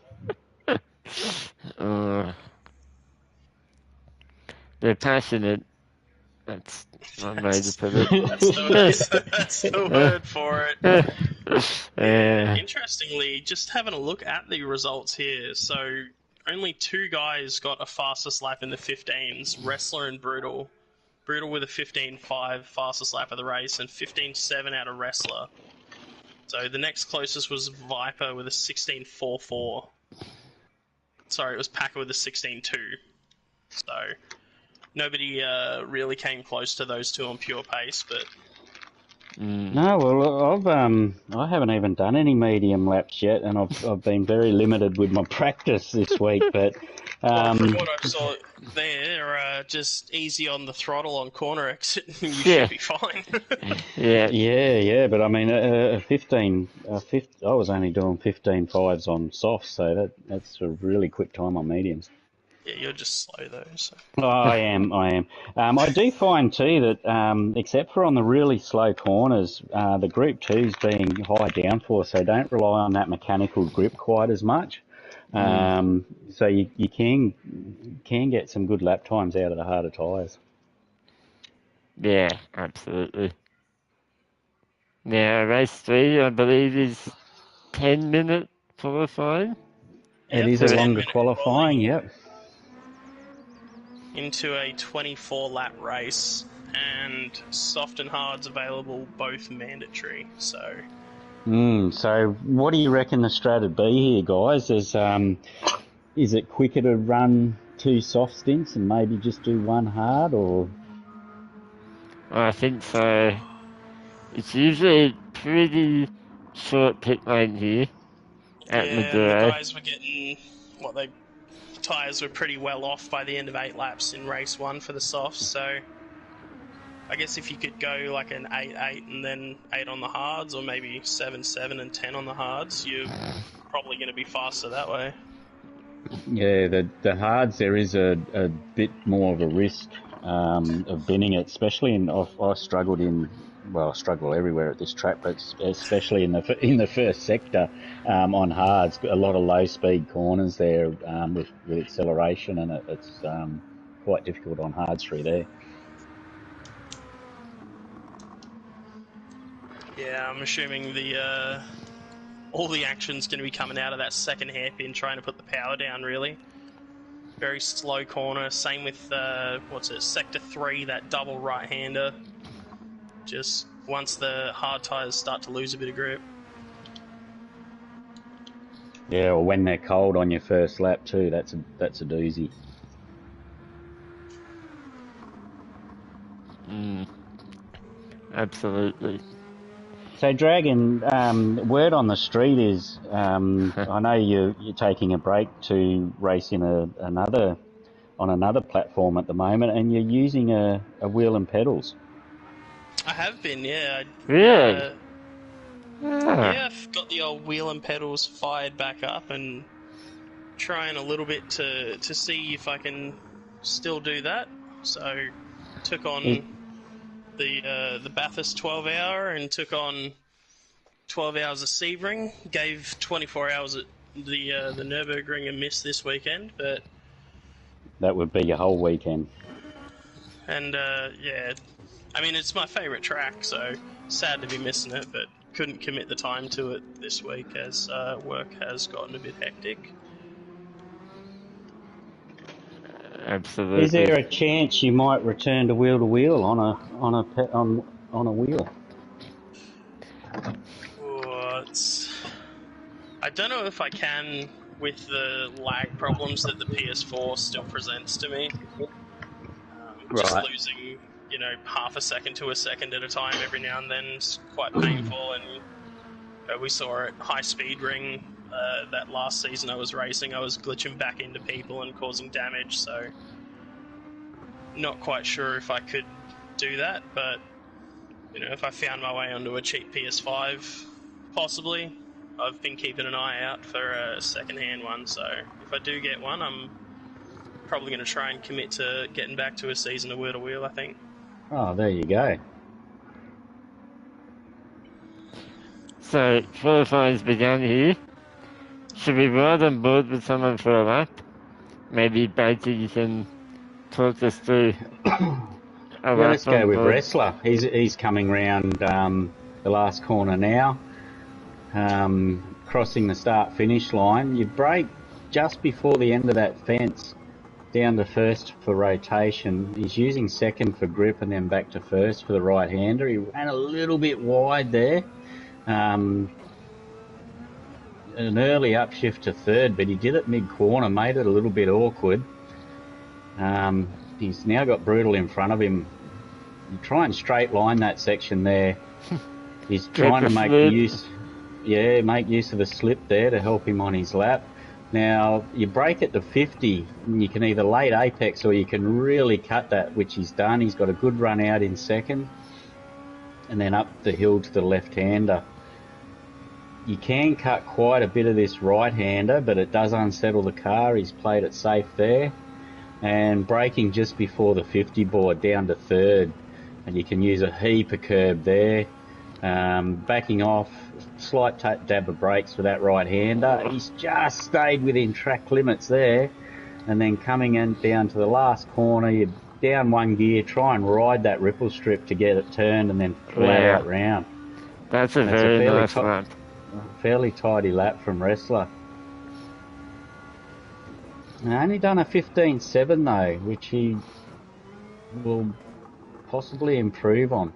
They're passionate. That's one way to put it. That's the word for it. Interestingly, just having a look at the results here, so only two guys got a fastest lap in the 15s, Wrestler and Brutal. Brutal with a 15.5 fastest lap of the race, and 15.7 out of Wrestler. So the next closest was Viper with a 16.44. Sorry, it was Packer with a 16.2. So nobody really came close to those two on pure pace, but No, well, I haven't even done any medium laps yet, and I've been very limited with my practice this week. But from what I saw there, just easy on the throttle on corner exit, and you Yeah. should be fine. Yeah. But I mean, 15, I was only doing 15.5s on softs, so that's a really quick time on mediums. Yeah, you're just slow though. So. Oh, I am. I do find too that, except for on the really slow corners, the Group 2's being high downforce, so don't rely on that mechanical grip quite as much. So you can get some good lap times out of the harder tyres. Yeah, absolutely. Now, race 3, I believe, is 10-minute qualifying. It Yep, is a 10 longer minute qualifying, qualifying. yep. Into a 24-lap race, and soft and hard's available, both mandatory. So So what do you reckon the strat would be here, guys? Is it quicker to run 2 soft stints and maybe just do 1 hard, or? I think so. It's usually pretty short pit lane here at yeah, and the Maduro. guys were getting tyres were pretty well off by the end of 8 laps in race 1 for the softs. So I guess if you could go like an 8-8 and then 8 on the hards, or maybe 7-7 and 10 on the hards, you're probably going to be faster that way. Yeah, the hards, there is a bit more of a risk of binning it, especially I struggled I struggle everywhere at this track, but especially in the first sector on hards, a lot of low speed corners there with acceleration, and it's quite difficult on hards through there. Yeah, I'm assuming all the action's going to be coming out of that second hairpin, trying to put the power down, really. Very slow corner. Same with, Sector 3, that double right-hander. Just once the hard tyres start to lose a bit of grip. Yeah, or when they're cold on your first lap too, that's a doozy. Absolutely. So, Dragon, word on the street is, I know you're taking a break to race in on another platform at the moment, and you're using a wheel and pedals. I have been, yeah. Really? Yeah, I've got the old wheel and pedals fired back up and trying a little bit to see if I can still do that. So, took on the Bathurst 12-hour and took on 12 hours of Sebring, gave 24 hours at the Nürburgring miss this weekend, but That would be your whole weekend. yeah, I mean it's my favourite track, so sad to be missing it, but couldn't commit the time to it this week as work has gotten a bit hectic. Absolutely. Is there a chance you might return to wheel on a wheel? I don't know if I can with the lag problems that the PS4 still presents to me. Just Right. losing, half a second to a second at a time every now and then is quite painful. And we saw at High Speed Ring that last season I was racing, I was glitching back into people and causing damage. So not quite sure if I could do that, but if I found my way onto a cheap PS5, possibly. I've been keeping an eye out for a second-hand one, so if I do get one, I'm probably going to try and commit to getting back to a season of Wheel to Wheel, I think. Oh, there you go. So, qualifying's begun here. Should we ride on board with someone for a lap? Maybe Batey, you can talk us through a lap Let's go on with board. Wrestler. He's coming round the last corner now. Crossing the start-finish line. You brake just before the end of that fence down to first for rotation. He's using second for grip and then back to first for the right-hander. He ran a little bit wide there. An early upshift to third, but he did it mid-corner, made it a little bit awkward. He's now got Brutal in front of him. You try and straight line that section there. He's trying to make use of the slip there to help him on his lap. Now, you brake it to 50, and you can either late apex or you can really cut that, which he's done. He's got a good run out in second, and then up the hill to the left-hander. You can cut quite a bit of this right-hander, but it does unsettle the car. He's played it safe there. And braking just before the 50 board down to third, and you can use a heap of curb there. Backing off, slight dab of brakes for that right-hander. He's just stayed within track limits there. And then coming in down to the last corner, you're down one gear, try and ride that ripple strip to get it turned and then flat out round. That's a very nice lap. Fairly tidy lap from Wrestler. And only done a 15.7 though, which he will possibly improve on.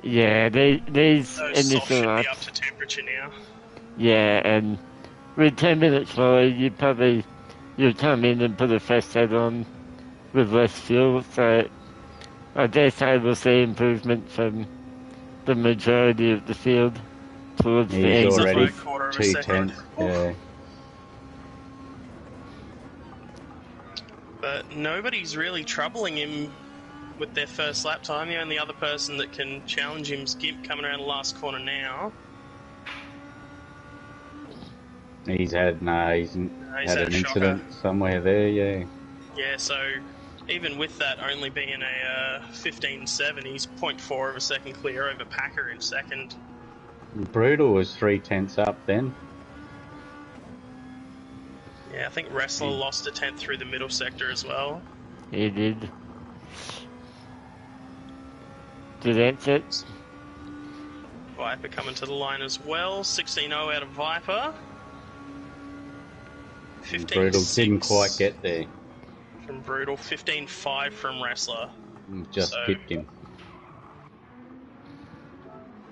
Yeah, these Those initial softs should laps. be up to temperature now. Yeah, and with 10 minutes slower, you'll come in and put a fresh set on with less fuel. So I dare say we'll see improvement from the majority of the field towards the end. He's already Like a quarter of a second. 2/10. Yeah. But nobody's really troubling him with their first lap time. The only other person that can challenge him is Gimp coming around the last corner now. He's had an incident somewhere there, yeah. Yeah, so even with that only being a 15.7, he's 0.4 of a second clear over Packer in second. Brutal was 3/10 up then. Yeah, I think Wrestler lost a tenth through the middle sector as well. He did. So that's it. Viper coming to the line as well. 16.0 out of Viper. Brutal didn't quite get there. From Brutal. 15.5 from Wrestler. Just pipped him.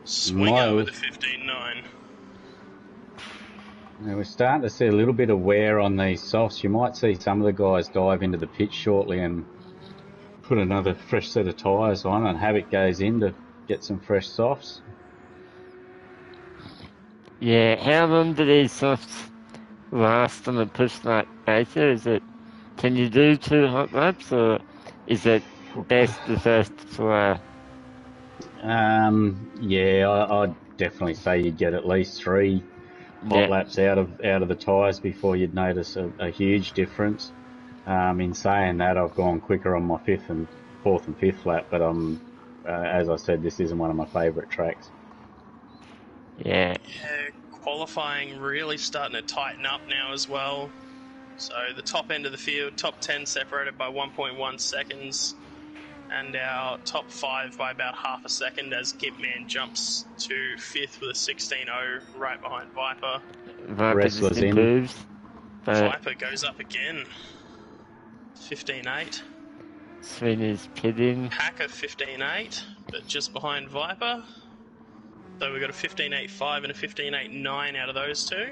Swinger with a 15.9. Now we're starting to see a little bit of wear on these softs. You might see some of the guys dive into the pit shortly and put another fresh set of tyres on, and Havoc goes in to get some fresh softs. Yeah, how long do these softs last on a push lap basis? Can you do 2 hot laps, or is it best the first 4? I'd definitely say you'd get at least 3 hot laps out of the tyres before you'd notice a huge difference. In saying that, I've gone quicker on my 4th and 5th lap, but as I said, this isn't one of my favourite tracks. Yeah. qualifying really starting to tighten up now as well. So the top end of the field, top 10 separated by 1.1 seconds, and our top 5 by about half a second as Gimpman jumps to 5th with a 16.0 right behind Viper. Viper just Wrestlers in. improves. But Viper goes up again. 15.8. Swin is pitting. Packer 15.8, but just behind Viper. So we've got a 15.85 and a 15.89 out of those two.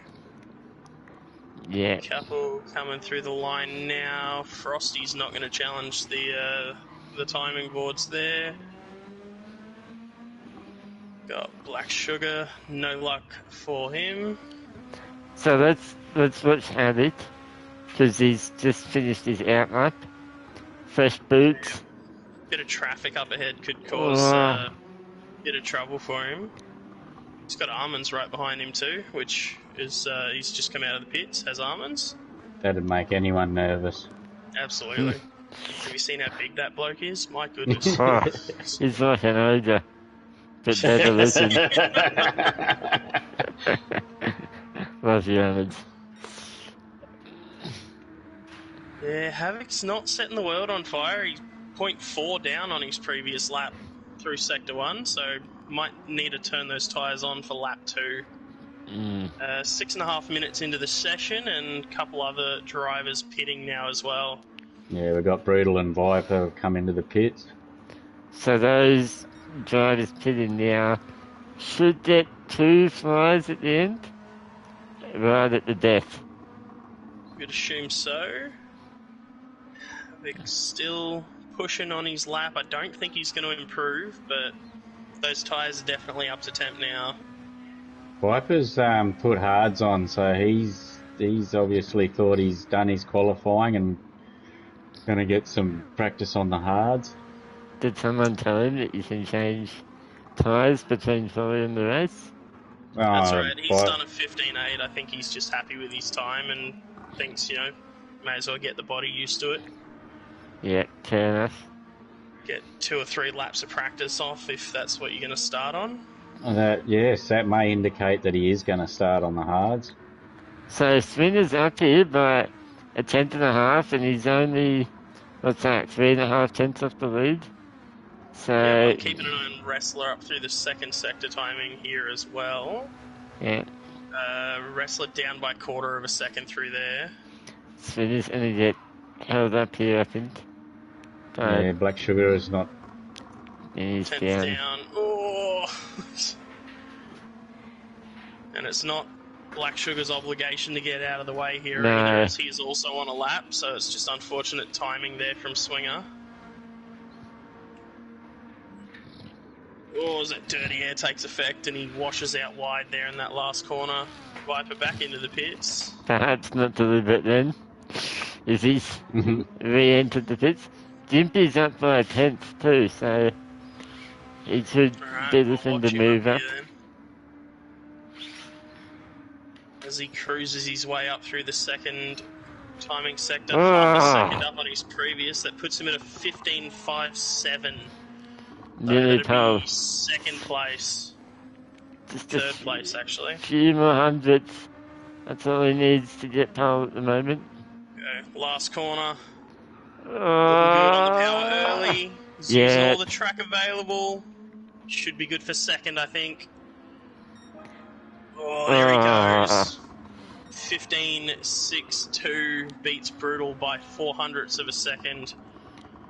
Yeah. Couple coming through the line now. Frosty's not going to challenge the timing boards there. Got Black Sugar, no luck for him. So let's watch Hadit, because he's just finished his out lap. Fresh boots. Bit of traffic up ahead could cause a bit of trouble for him. He's got Almonds right behind him too, which is he's just come out of the pits, has Almonds. That'd make anyone nervous. Absolutely. Have you seen how big that bloke is? My goodness. Oh, he's like an ogre, but better looking. Love you, Ahmed. Yeah, Havoc's not setting the world on fire. He's 0.4 down on his previous lap through Sector 1, so might need to turn those tyres on for lap 2. 6.5 minutes into the session, and a couple other drivers pitting now as well. Yeah, we've got Brutal and Viper come into the pits. So those drivers pitting now should get 2 flies at the end, right at the death. We'd assume so. Havoc's still pushing on his lap. I don't think he's going to improve, but those tyres are definitely up to temp now. Viper's put hards on, so he's obviously thought he's done his qualifying and going to get some practice on the hards. Did someone tell him that you can change tyres between Folly and the race? That's right. He's done a 15.8. I think he's just happy with his time and thinks, may as well get the body used to it. Yeah, fair enough. Get 2 or 3 laps of practice off if that's what you're going to start on. Yes, that may indicate that he is going to start on the hards. So Swinner's up here by a 10.5, and he's only, 3.5 tenths off the lead. So yeah, I'm keeping an eye on Wrestler up through the second sector timing here as well. Yeah. Wrestler down by 1/4 of a second through there. Swinner's going to get held up here, I think. Yeah, Black Sugar is not. He's 10th down. Oh! And it's not Black Sugar's obligation to get out of the way here either, as he is also on a lap, so it's just unfortunate timing there from Swinger. Oh, as that dirty air takes effect and he washes out wide there in that last corner. Viper back into the pits. Perhaps not deliberate then, as he's re-entered the pits. Gimpy's up by a 10th too, so he should be looking to move up. As he cruises his way up through the second timing sector, half a second up on his previous, that puts him at a 15.57. Nearly pole. Second place. Just Third place, actually. A few more hundredths. That's all he needs to get pole at the moment. Okay, last corner. Looking good on the power early. He's using all the track available. Should be good for second, I think. Oh, there he goes. 15.62 beats Brutal by 0.04 of a second.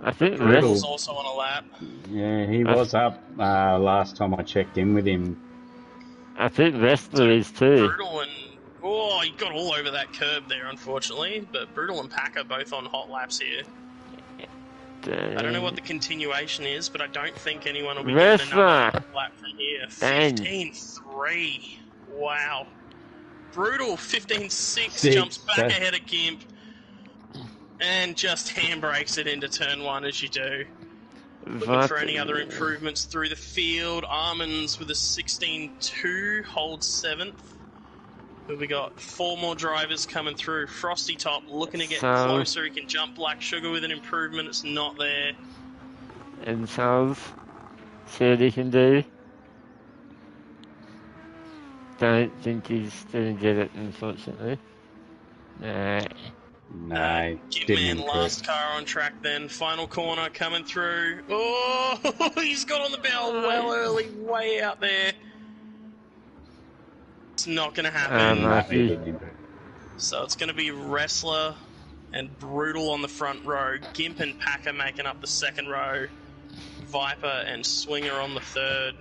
I think Brutal's also on a lap. Yeah, he was up last time I checked in with him. I think Wrestler is too. Brutal and... Oh, he got all over that curb there, unfortunately. But Brutal and Packer both on hot laps here. I don't know what the continuation is, but I don't think anyone will be getting another lap from here. 15.3. Wow. Brutal 15.6 jumps back ahead of Gimp. And just handbrakes it into turn 1 as you do. Looking for any other improvements through the field. Almonds with a 16.2 holds 7th. But we got 4 more drivers coming through. Frosty Top looking to get closer. He can jump Black Sugar with an improvement. It's not there. And Charles, see what he can do. don't think he's going to get it, unfortunately. No. No, Gimp didn't Man, improve. last car on track then. Final corner coming through. Oh, he's got on the bell well early, way out there. It's not going to happen. No, he Matthew. didn't improve. So it's going to be Wrestler and Brutal on the front row. Gimp and Packer making up the second row. Viper and Swinger on the third.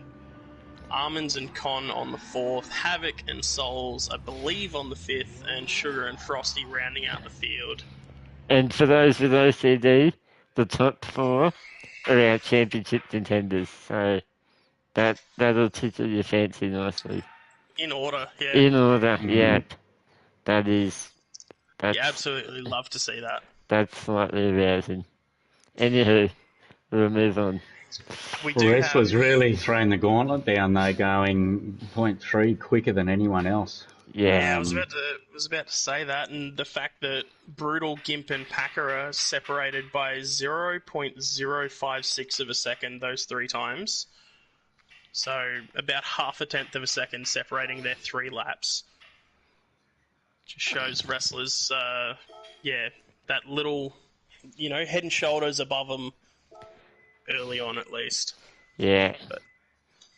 Almonds and Con on the fourth. Havoc and Souls, I believe, on the fifth. And Sugar and Frosty rounding out the field. And for those with OCD, the top 4 are our championship contenders. So that'll tickle your fancy nicely. In order, yeah. In order, yeah. That's You absolutely love to see that. That's slightly arousing. Anywho, we'll move on. We do Wrestler's have... really thrown the gauntlet down though, going 0.3 quicker than anyone else. Yeah, I was about to say that, and the fact that Brutal, Gimp, and Packer are separated by 0.056 of a second those 3 times. So about half a tenth of a second separating their 3 laps. Just shows wrestlers, that little, head and shoulders above them early on at least. Yeah. But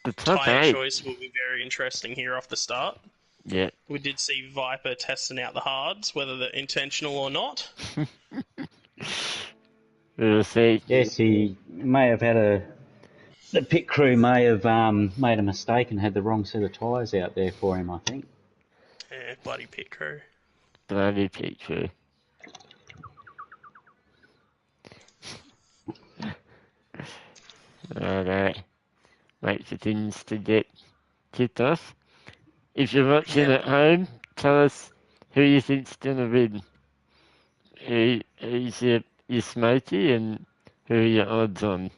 the top tyre 8 choice will be very interesting here off the start. Yeah. We did see Viper testing out the hards, whether they're intentional or not. We'll see. Yes, he may have had the pit crew may have made a mistake and had the wrong set of tyres out there for him, I think. Yeah, bloody pit crew. Bloody pit crew. Alright. Wait for things to get kicked off. If you're watching at home, tell us who you think's gonna win. Who's your smoky and who are your odds on?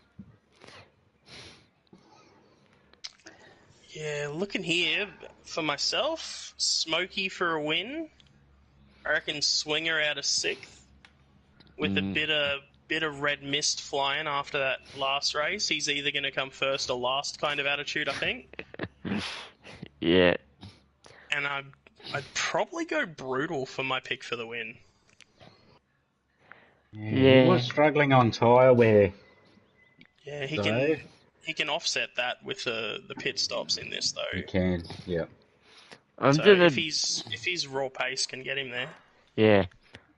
Yeah, looking here, for myself, Smokey for a win. I reckon Swinger out of 6th. With a bit of red mist flying after that last race. He's either going to come first or last kind of attitude, I think. Yeah. And I'd probably go Brutal for my pick for the win. Yeah. He was struggling on tyre wear. Yeah, he can offset that with the pit stops in this though. He can, yeah. If his raw pace can get him there. Yeah.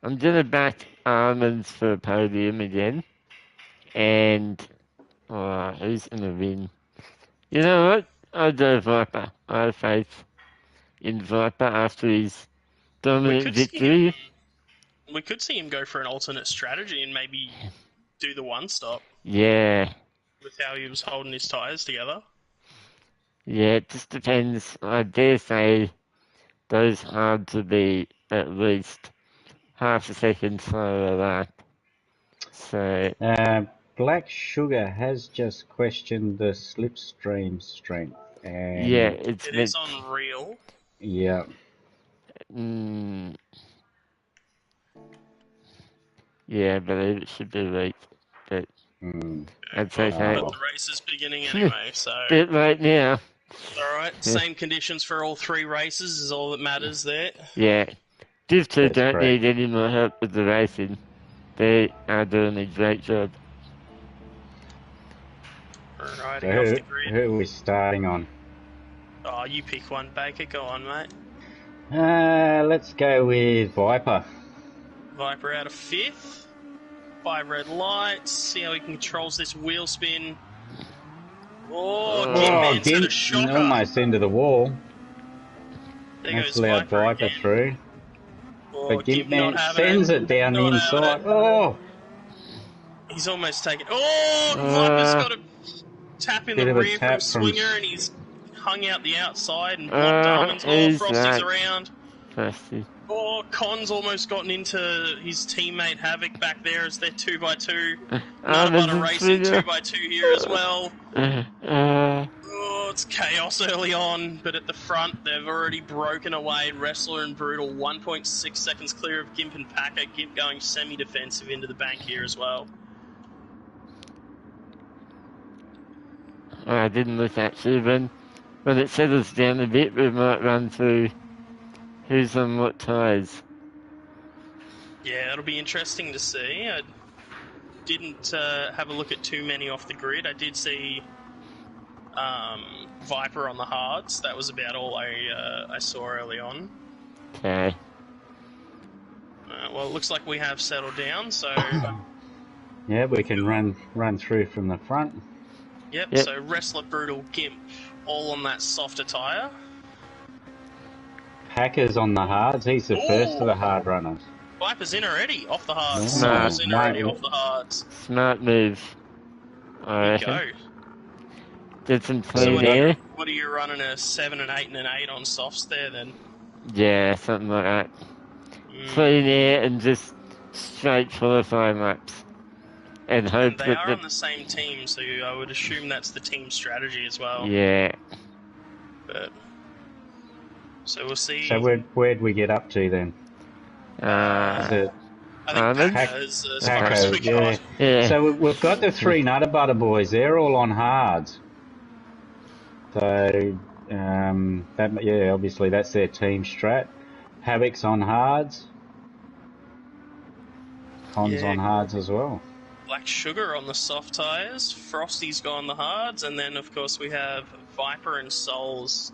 I'm gonna back Almonds for a podium again. And who's gonna win? You know what? I'll go Viper. I have faith in Viper after his dominant victory. We could see him go for an alternate strategy and maybe do the one stop. Yeah. With how he was holding his tyres together. Yeah, it just depends. I dare say those hards will be at least half a second slower lap. So Black Sugar has just questioned the slipstream strength. And yeah, it is unreal. Yeah. Yeah, I believe it should be late, but that's okay. But the race is beginning anyway, so... Bit late now. Alright, same conditions for all 3 races is all that matters there. Yeah. Div2 don't correct. need any more help with the racing. They are doing a great job. Alright, So off the grid. who are we starting on? Oh, you pick one, Baker. Go on, mate. Let's go with Viper. Viper out of 5th. 5 red lights. See how he controls this wheel spin. Oh, Gimp had a shocker. Almost into the wall. There That's goes allowed Viper again. through. Oh, But Gimp Man sends it down the inside. Oh! He's almost taken... Oh! Viper's got a tap in the rear from Swinger and he's hung out the outside and blocked Almonds while Frosty's around. Frosty. Oh, Con's almost gotten into his teammate Havoc back there as they're 2x2. Not about a racing 2x2 here as well. Oh, it's chaos early on, but at the front they've already broken away. Wrestler and Brutal 1.6 seconds clear of Gimp and Packer. Gimp going semi-defensive into the bank here as well. I didn't look at Subin. when it settles down a bit, we might run through who's on what tyres. Yeah, it'll be interesting to see. I didn't have a look at too many off the grid. I did see Viper on the hards. That was about all I saw early on. Okay. Well, it looks like we have settled down, so... Yeah, we can run through from the front. Yep, Yep. so Wrestler, Brutal, Gimp, all on that softer tyre. Hacker's on the hards. He's the first of the hard runners. Viper's in already, off the hards. Smart. Viper's in already, off the hards. Smart move. I There you reckon. go. Did some So clean air. what are you running, a 7, an 8, and an 8 on softs there then? Yeah, something like that. Clean air and just straight qualifying laps. And hope And they that are on the same team, so I would assume that's the team strategy as well. Yeah. But so we'll see. So where'd we get up to then? Is it I think Armin? Packer is as far as we yeah. got. Yeah. So we've got the 3 Nutter Butter boys. They're all on hards. So obviously that's their team strat. Havoc's on hards. Con's on hards as well. Black Sugar on the soft tyres, Frosty's gone the hards, and then of course we have Viper and Souls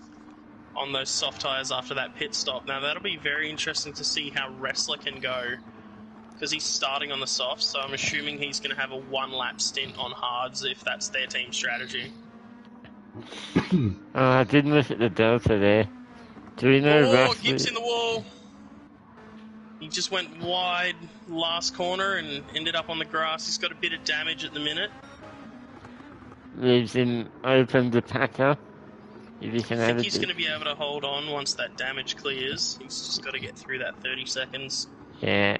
on those soft tyres after that pit stop. Now that'll be very interesting to see how Wrestler can go, because he's starting on the softs, so I'm assuming he's going to have a 1-lap stint on hards if that's their team strategy. I didn't look at the delta there. Do we know roughly? Gibbs in the wall! He just went wide last corner and ended up on the grass. He's got a bit of damage at the minute. Leaves him open to Packer. If he can I have think it. he's going to be able to hold on once that damage clears. He's just got to get through that 30 seconds. Yeah.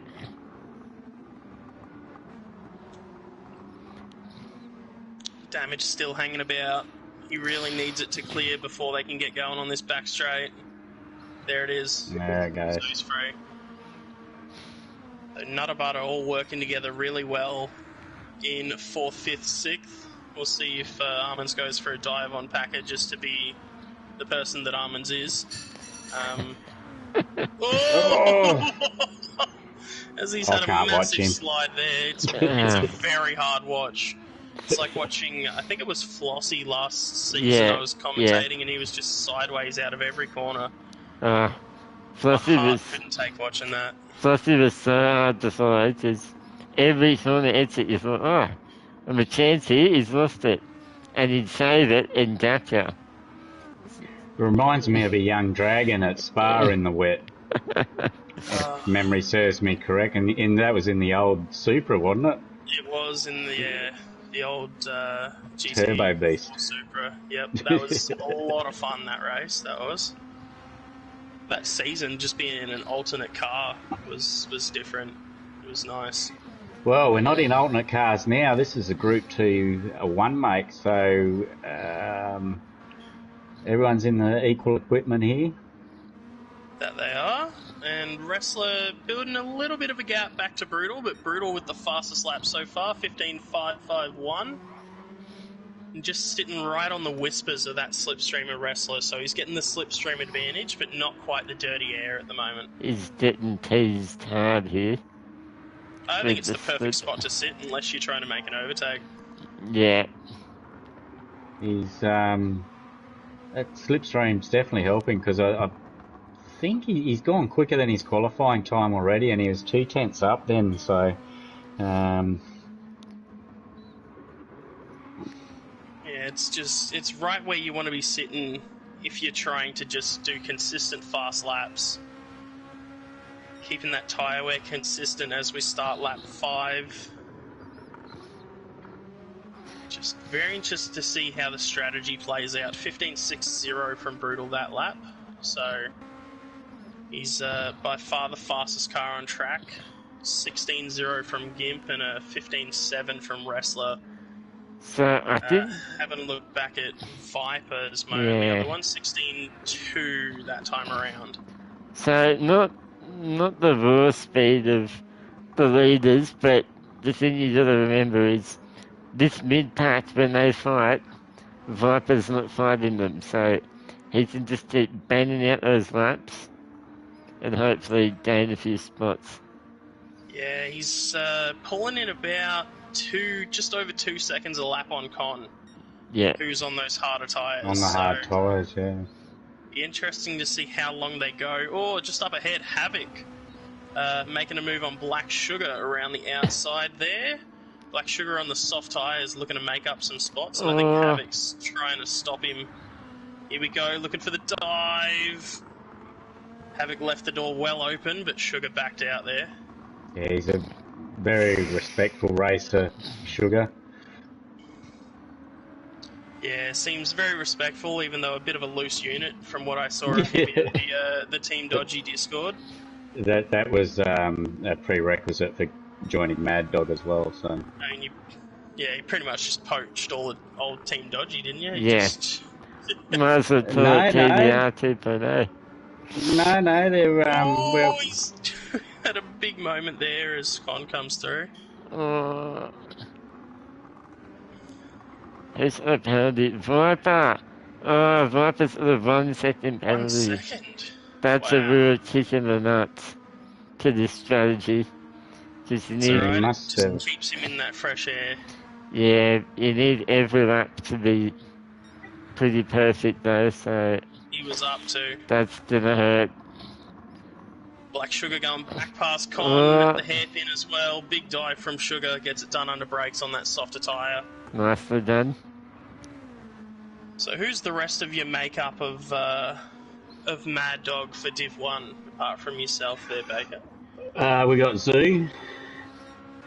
Damage still hanging about. He really needs it to clear before they can get going on this back straight. There it is. There it goes. So he's free. So Nutter Butter all working together really well in 4th, 5th, 6th. We'll see if Armins goes for a dive on Packer just to be the person that Armins is. As he's had a can't watch massive him. slide there. It's a very hard watch. It's like watching, I think it was Flossie last season. I was commentating and he was just sideways out of every corner. My heart couldn't take watching that. Flossie was so hard to follow, because every corner exit you thought, I'm a chance here, he's lost it. And he'd save it and gotcha. Reminds me of a young dragon at Spa in the wet. If memory serves me correct, and that was in the old Supra, wasn't it? It was in the old GT Turbo Beast. Supra. Yep, that was a lot of fun, that race. That was. That season, just being in an alternate car was different. It was nice. Well, we're not in alternate cars now. This is a Group 2 1 make, so everyone's in the equal equipment here. That they are. And Wrestler building a little bit of a gap back to Brutal, but Brutal with the fastest lap so far, 15.551. And just sitting right on the whispers of that slipstream of Wrestler, so he's getting the slipstream advantage, but not quite the dirty air at the moment. He's getting teased hard here. I think it's the perfect spot to sit unless you're trying to make an overtake. Yeah. He's that slipstream's definitely helping, because I think he's gone quicker than his qualifying time already, and he was 2/10 up then, so it's right where you want to be sitting if you're trying to just do consistent fast laps. Keeping that tyre wear consistent as we start lap 5. Just very interested to see how the strategy plays out. 15.60 from Brutal that lap, so he's by far the fastest car on track. 16.0 from Gimp and a 15.7 from Wrestler. So I think Having a look back at Viper's moment, the other one, 16.2 that time around. so. Not the raw speed of the leaders, but the thing you gotta remember is this mid-pack, when they fight, Viper's not fighting them, so he can just keep banging out those laps and hopefully gain a few spots. Yeah, he's pulling in about just over 2 seconds a lap on Con, Yeah. who's on those harder tyres. On the hard tyres, yeah. Be interesting to see how long they go. Oh, just up ahead, Havoc making a move on Black Sugar around the outside there. Black Sugar on the soft tyres looking to make up some spots, and I think Havoc's trying to stop him. Here we go, looking for the dive. Havoc left the door well open, but Sugar backed out there. Yeah, he's a very respectful racer, Sugar. Yeah, seems very respectful, even though a bit of a loose unit from what I saw of him in the Team Dodgy Discord. That was a prerequisite for joining Mad Dog as well. So I mean, you pretty much just poached all the old Team Dodgy, didn't you? Yeah. Might as well call it TDR 2.0. No, they're well. He's had a big moment there as Con comes through. Who's the penalty? Viper! Viper's the 1 second penalty. 1 second. That's a real kick in the nuts to this strategy. Just you need, Right. must Just have. keeps him in that fresh air. yeah, you need every lap to be pretty perfect though, so He was up too. that's gonna hurt. Black Sugar going back past Con at the hairpin as well. Big dive from Sugar, gets it done under brakes on that softer tyre. Nicely done. So who's the rest of your makeup of Mad Dog for Div 1, apart from yourself there, Baker? We got Zoo,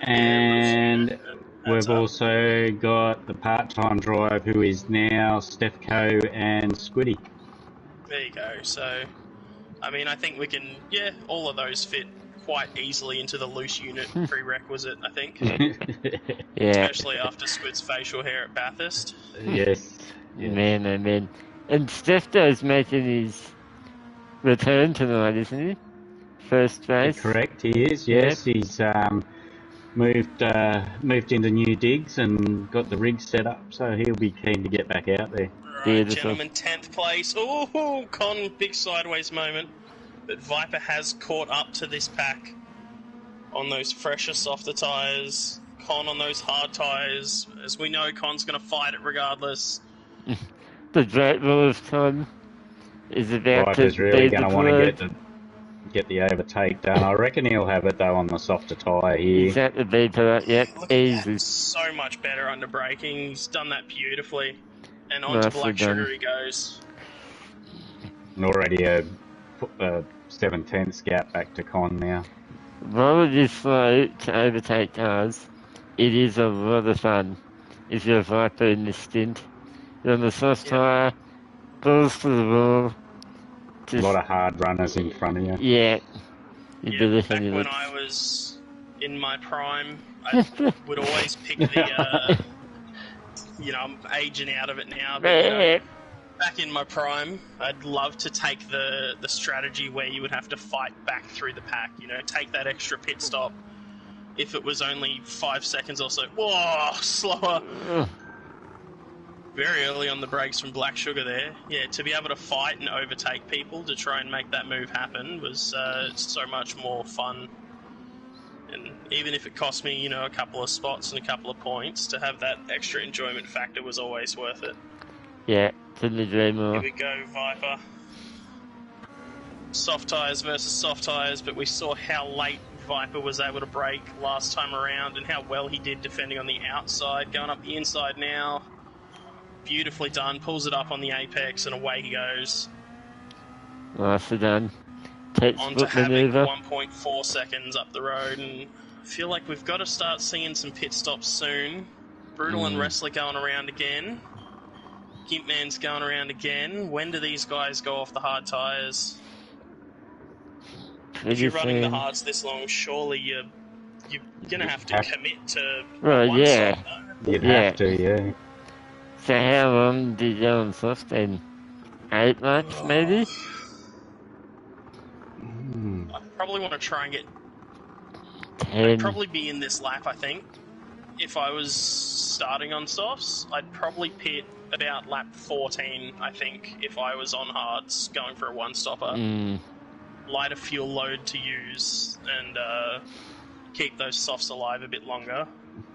and we've also got the part-time drive who is now Stefco and Squiddy. There you go. So, I mean, I think we can, all of those fit quite easily into the loose unit prerequisite, I think. Yeah. Especially after Squid's facial hair at Bathurst. Yes. Man, oh man. And Stefto's making his return tonight, isn't he? First race. Correct, he is. Yes, he's moved into new digs and got the rig set up, so he'll be keen to get back out there. Right, gentlemen, 10th place. Oh, Con, big sideways moment. But Viper has caught up to this pack on those fresher, softer tyres. Con on those hard tyres. As we know, Con's going to fight it regardless. The Great Rule of Con is about Viper's to really be going to want to deployed. get the overtake done. I reckon he'll have it though on the softer tyre here. He's at the beat for that, yep, Look at easy. that. So much better under braking. He's done that beautifully. And on to Nicely Black done. Sugar he goes. And already a 7/10 gap back to Con now. While it is slow to overtake cars, it is a lot of fun if you're a Viper in this stint. You're on the soft tyre, balls to the wall. A lot of hard runners in front of you. Yeah. You'd be Back looking at when it. I was in my prime, I would always pick the, I'm aging out of it now, but back in my prime, I'd love to take the strategy where you would have to fight back through the pack, take that extra pit stop. If it was only 5 seconds or so, whoa, slower. Very early on the brakes from Black Sugar there. Yeah, to be able to fight and overtake people to try and make that move happen was so much more fun. And even if it cost me, a couple of spots and a couple of points, to have that extra enjoyment factor was always worth it. Yeah, couldn't agree more. Here we go, Viper. Soft tyres versus soft tyres, but we saw how late Viper was able to brake last time around and how well he did defending on the outside. Going up the inside now. Beautifully done. Pulls it up on the apex and away he goes. Nicely done. On to Textbook Havoc, maneuver. 1.4 seconds up the road, and I feel like we've got to start seeing some pit stops soon. Brutal and Wrestler going around again. Gimpman's going around again. When do these guys go off the hard tyres? If you're running the hards this long, surely you're going to have to commit to Well, one yeah. side, though. You'd have to, yeah. So how long did you go on soft then? 8 laps, maybe? I probably want to try and get... 10. I'd probably be in this lap, I think. if I was starting on softs, I'd probably pit about lap 14, I think, if I was on hards going for a one-stopper. Lighter fuel load to use and keep those softs alive a bit longer.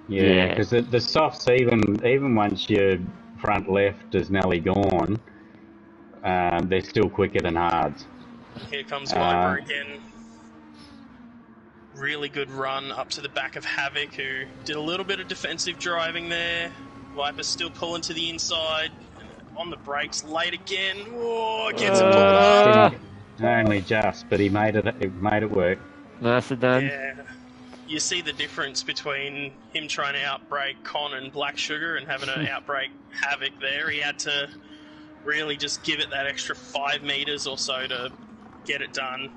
Yeah, because the softs, even once your front left is nearly gone, they're still quicker than hards. Here comes Viper again. Really good run up to the back of Havoc, who did a little bit of defensive driving there. Viper's still pulling to the inside. On the brakes, late again. Oh, gets it pulled up. Only just, but he made it work. Nicely done. Yeah. You see the difference between him trying to outbrake Con and Black Sugar and having to outbrake Havoc there. He had to really just give it that extra 5 meters or so to get it done.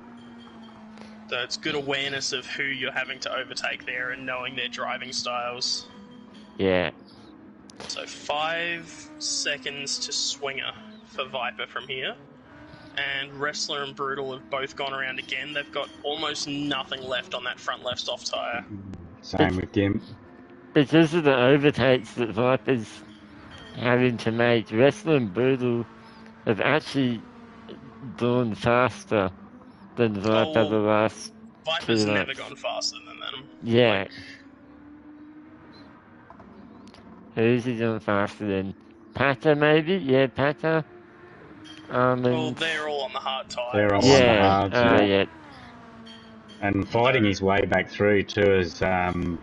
So it's good awareness of who you're having to overtake there and knowing their driving styles. Yeah. So 5 seconds to Swinger for Viper from here. And Wrestler and Brutal have both gone around again. They've got almost nothing left on that front left soft tyre. Same with Gimp. Because of the overtakes that Viper's having to make, Wrestler and Brutal have actually gone faster than Viper the last Viper's 2 never laps. gone faster than them. Yeah. Who's he gone faster than? Pata maybe? Yeah, Pata. Well, they're all on the hard tyre. They're all on the hards, yeah. And fighting his way back through too has taken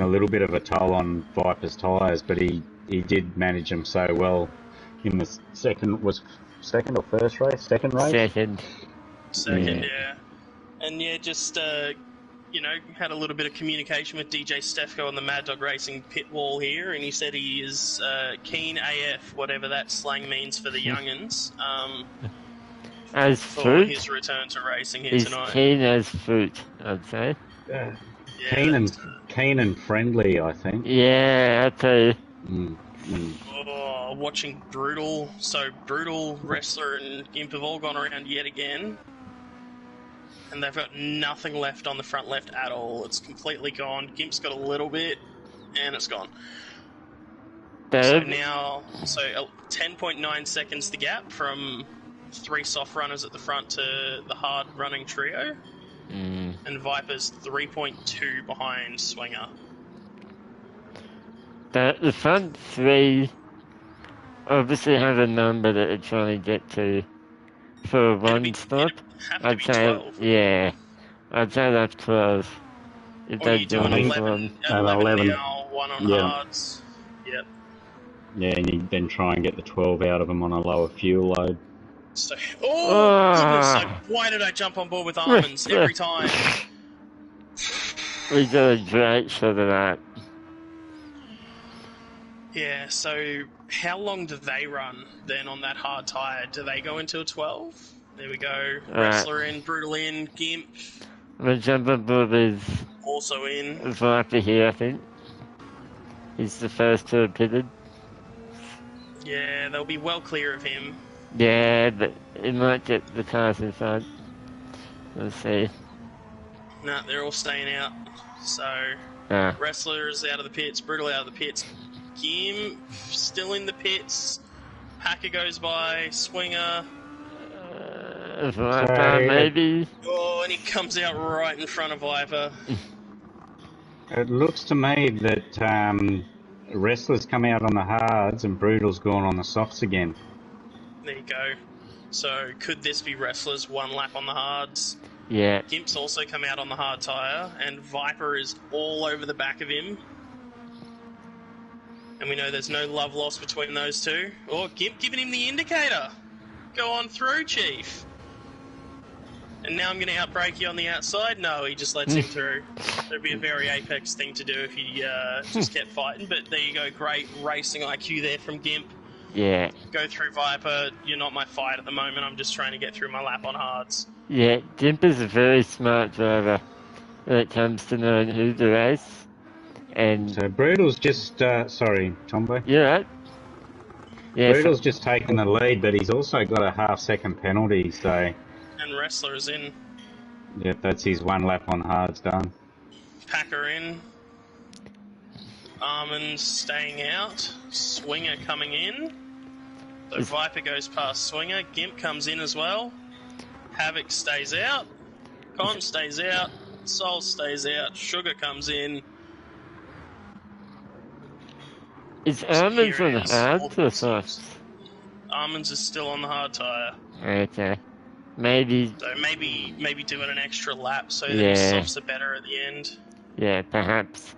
a little bit of a toll on Viper's tyres, but he did manage them so well in the second or first race? Second race? Second, yeah. And yeah, just, had a little bit of communication with DJ Stefko on the Mad Dog Racing pit wall here, and he said he is keen AF, whatever that slang means for the young'uns, as for fruit, his return to racing here he's tonight. keen as fruit, I'd say. Yeah, Keen and friendly, I think. Yeah, I'd say. Oh, watching Brutal. So Brutal, Wrestler, and Gimp have all gone around yet again. And they've got nothing left on the front left at all. It's completely gone. Gimp's got a little bit, and it's gone. So now, 10.9 seconds the gap from 3 soft runners at the front to the hard running trio. And Viper's 3.2 behind Swinger. The front 3 obviously have a number that they're trying to get to for one stop. I'd say 12. yeah. I'd say that's 12. If Or they you do an 11 now, 1 on hards. Yep. Yeah, and you then try and get the 12 out of them on a lower fuel load. So, goodness, why did I jump on board with almonds every time? We got a great shot of that. Yeah, so how long do they run then on that hard tyre? Do they go until 12? There we go. Wrestler in, Brutal in, Gimp. The jumper board is also in. Viper here, I think. He's the first to have pitted. Yeah, they'll be well clear of him. Yeah, but it might get the cars in front. Let's see. Nah, they're all staying out. So, Wrestler is out of the pits, Brutal out of the pits. Gimp still in the pits. Packer goes by, Swinger. Viper, maybe. Oh, and he comes out right in front of Viper. It looks to me that Wrestler's come out on the hards and Brutal's gone on the softs again. There you go. So, could this be Wrestler's 1 lap on the hards? Yeah. Gimp's also come out on the hard tyre, and Viper is all over the back of him. And we know there's no love lost between those two. Oh, Gimp giving him the indicator. Go on through, Chief. And now I'm going to outbrake you on the outside? No, he just lets him through. That'd be a very Apex thing to do if he just kept fighting. But there you go, great racing IQ there from Gimp. Yeah. Go through, Viper. You're not my fight at the moment. I'm just trying to get through my lap on hards. Yeah, Gimp is a very smart driver when it comes to knowing who to race. And so Brutal's just, sorry, Tombo. You're right. Yeah, Brutal's just taken the lead, but he's also got a half-second penalty, so... And Wrestler is in. Yep, that's his 1 lap on hards done. Packer in. Armin's staying out. Swinger coming in. So Viper goes past Swinger. Gimp comes in as well. Havoc stays out. Con stays out. Soul stays out. Sugar comes in. Is So Armin's here on it is. hard All or the soft? teams. Armin's is still on the hard tyre. Okay. Maybe, So maybe doing an extra lap so that his Yeah. softs are better at the end. yeah, perhaps.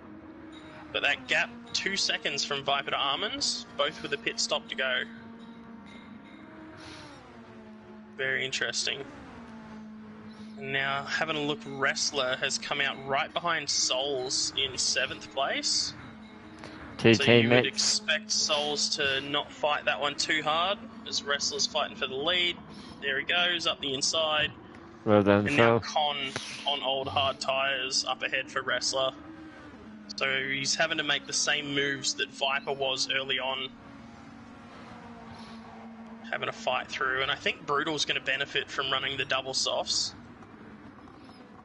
But that gap, 2 seconds from Viper to Armin's, both with a pit stop to go. Very interesting. And now, having a look, Wrestler has come out right behind Souls in 7th place. Two So you would teammates. expect Souls to not fight that one too hard, as Wrestler's fighting for the lead. There he goes, up the inside. Well done, And now Sol. Con on old hard tyres up ahead for Wrestler. So he's having to make the same moves that Viper was early on. Having to fight through. And I think Brutal's going to benefit from running the double softs.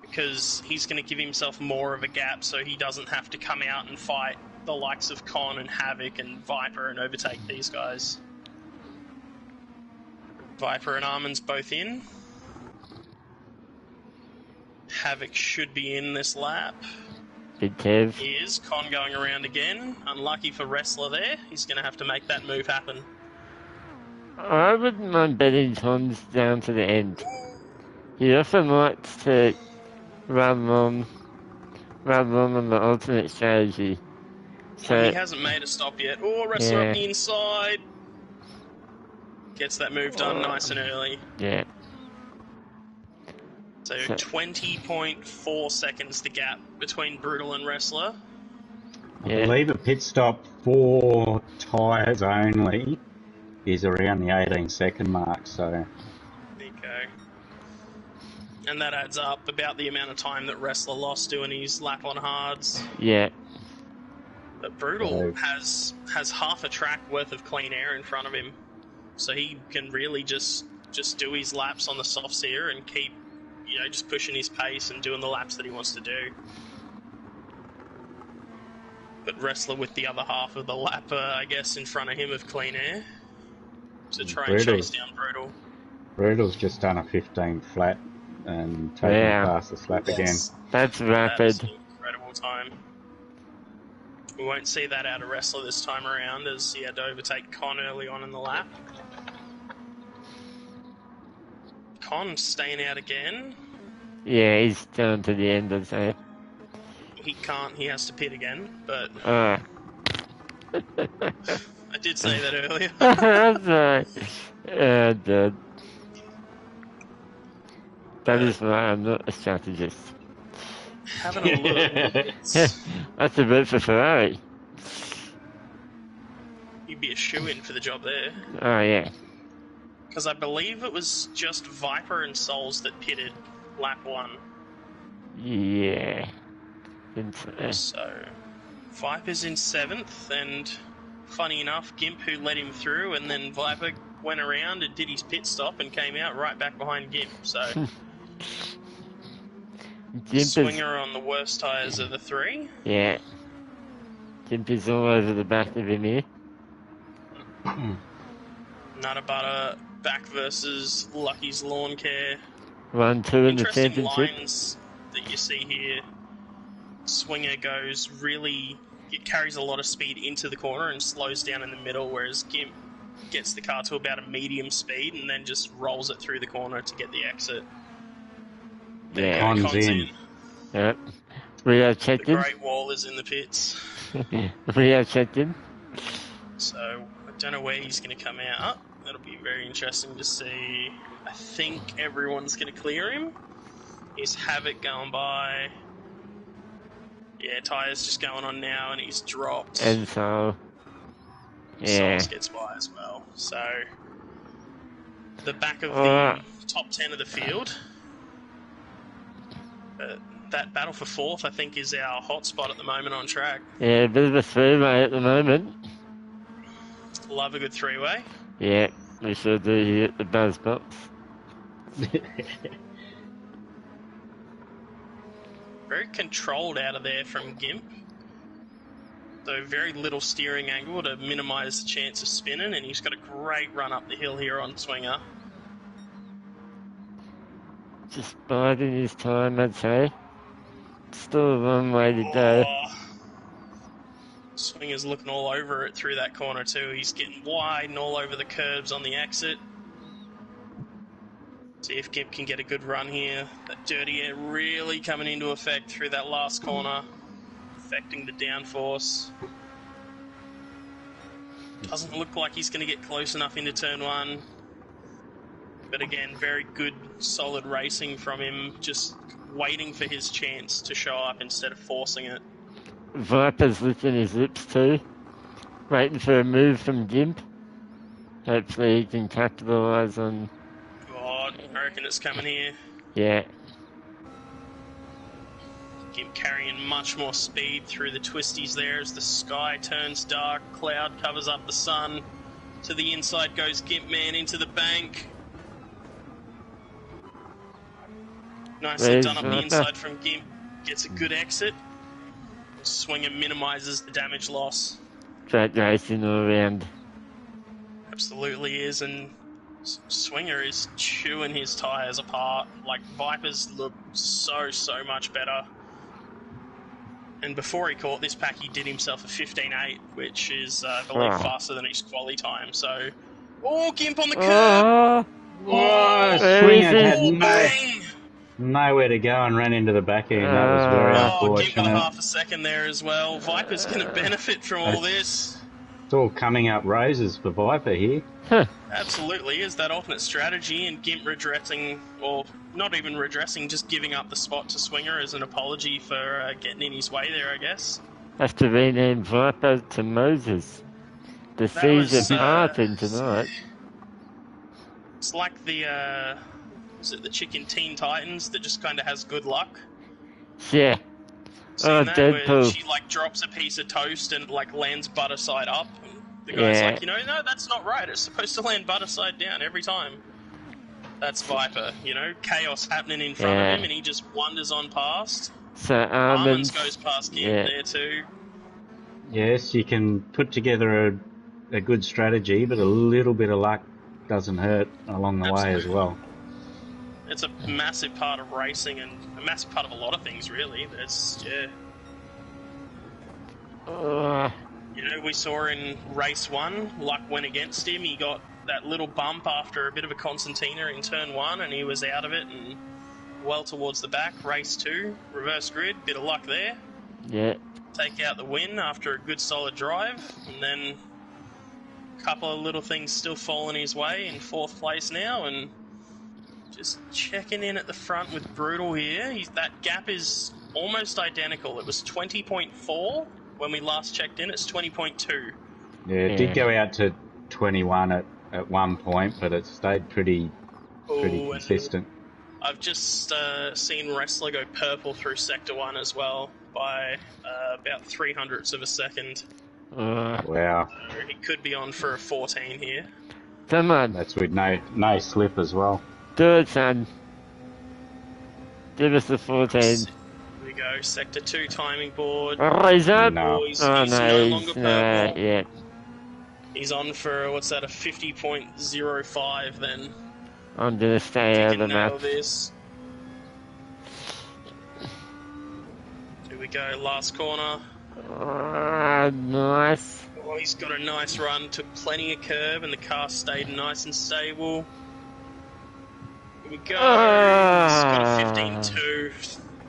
Because he's going to give himself more of a gap so he doesn't have to come out and fight the likes of Con and Havoc and Viper and overtake these guys. Viper and Armin's both in. Havoc should be in this lap. Big Kev. He is. Con going around again. Unlucky for Wrestler there. He's going to have to make that move happen. I wouldn't mind betting Tom's down to the end. He often likes to run on the alternate strategy. So, He hasn't made a stop yet. Oh, Wrestler Yeah. up the inside. Gets that move done nice and early. yeah. So So- 20.4 seconds the gap between Brutal and Wrestler. I Yeah. believe a pit stop for tyres only is around the 18-second mark, so There you go. And that adds up about the amount of time that Wrestler lost doing his lap on hards. Yeah. But Brutal Right. has half a track worth of clean air in front of him. So he can really just do his laps on the softs here and keep, just pushing his pace and doing the laps that he wants to do. But Wrestler with the other half of the lap, I guess, in front of him of clean air to try and Brutal. chase down Brutal. Brutal's just done a 15 flat and taken Yeah. past the lap again. That's That is rapid. an incredible time. We won't see that out of Wrestler this time around, as he had to overtake Con early on in the lap. Con staying out again. Yeah, he's down to the end, I'd say. He can't, he has to pit again, but Ah. I did say that earlier. That's right. Dude. That is why I'm not a strategist. Having a look, That's a bit for Ferrari. you'd be a shoo-in for the job there. Oh, yeah. Because I believe it was just Viper and Souls that pitted lap 1. Yeah. Think so. So, Viper's in 7th, and funny enough, Gimp who led him through, and then Viper went around and did his pit stop and came out right back behind Gimp. So, Gimp is, Swinger on the worst tyres of the 3. yeah. Gimp is all over the back of him here. Nutter Butter back versus Lucky's Lawn Care. 1-2 in the Interesting championship. lines that you see here. Swinger goes really, it carries a lot of speed into the corner and slows down in the middle, whereas Gimp gets the car to about a medium speed and then just rolls it through the corner to get the exit. Yeah. Con's in. Yep. We have The checked him. Great Wall is in the pits, We have checked him. so I don't know where he's going to come out. That'll be very interesting to see. I think everyone's going to clear him. Here's Havoc going by. Yeah, Tyre's just going on now, and he's dropped. And so, yeah. Souls gets by as well. So, the back of Alright. the top 10 of the field. That battle for 4th, I think, is our hot spot at the moment on track. Yeah, a bit of a three-way at the moment. Love a good 3-way. Yeah, we sure do here at the Buzz Box. Very controlled out of there from Gimp. So very little steering angle to minimise the chance of spinning, and he's got a great run up the hill here on Swinger. Just biding his time, I'd say. Still a long way to go. Swinger's looking all over it through that corner too. He's getting wide and all over the curbs on the exit. See if Gimp can get a good run here. That dirty air really coming into effect through that last corner, affecting the downforce. Doesn't look like he's going to get close enough into turn one. But again, very good, solid racing from him, just waiting for his chance to show up instead of forcing it. Viper's licking his lips too, waiting for a move from Gimp. Hopefully he can capitalise on... God, I reckon it's coming here. Yeah. Gimp carrying much more speed through the twisties there as the sky turns dark, cloud covers up the sun. To the inside goes Gimp Man into the bank. Nicely done up the inside from Gimp. Gets a good exit. Swinger minimises the damage loss. Great racing all around. Absolutely is, and Swinger is chewing his tyres apart. Like, Vipers look so much better. And before he caught this pack, he did himself a 15.8, which is, I believe, faster than his quali time. So, oh, Gimp on the curb! Swinger had nowhere to go and ran into the back end. That was very unfortunate. Gimp got half a second there as well. Viper's going to benefit from all this. It's all coming up roses for Viper here. Absolutely, is that alternate strategy, and Gimp redressing, or not even redressing, just giving up the spot to Swinger as an apology for getting in his way there, I guess. Have to rename Viper to Moses. The seas of parting tonight. It's like the, is it the chicken Teen Titans that just kind of has good luck? Yeah. Seen that, Deadpool. Where she, like, drops a piece of toast and, like, lands butter side up. The guy's like, no, that's not right. It's supposed to land butter side down every time. That's Viper, chaos happening in front of him, and he just wanders on past. So Almonds goes past Gimp there too. Yes, you can put together a good strategy, but a little bit of luck doesn't hurt along the way as well. It's a massive part of racing and a massive part of a lot of things, really. It's, we saw in race 1, luck went against him. He got that little bump after a bit of a concertina in turn 1, and he was out of it and well towards the back. Race 2, reverse grid, bit of luck there. Yeah. Take out the win after a good solid drive, and then a couple of little things still falling his way in 4th place now, and just checking in at the front with Brutal here. That gap is almost identical. It was 20.4 when we last checked in. It's 20.2. Yeah, it did go out to 21 at one point, but it stayed pretty consistent. I've just seen Wrestler go purple through Sector 1 as well by about 0.03 of a second. Wow. So he could be on for a 14 here. Come on. That's with no slip as well. Do it, son. Give us the 14. Here we go, Sector 2 timing board. Oh, he's up. No. He's no longer purple. Yeah. He's on for, what's that, a 50.05 then. I'm going to stay out of the map. This. Here we go, last corner. Nice. Oh, he's got a nice run, took plenty of curb, and the car stayed nice and stable. Here we go. He's got a 15.2.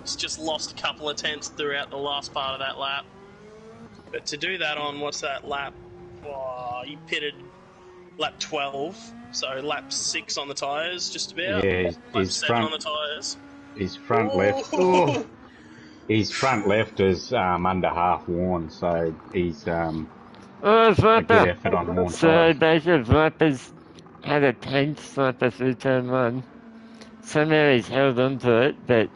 He's just lost a couple of tenths throughout the last part of that lap. But to do that on, what's that lap? Oh, he pitted lap 12, so lap 6 on the tyres, just about. Yeah, lap 7 on the tyres. His front left. Oh, his front left is under half worn, so he's a good effort on worn So basically, Viper's had a tank sniper through turn 1. Somehow he's held on to it, but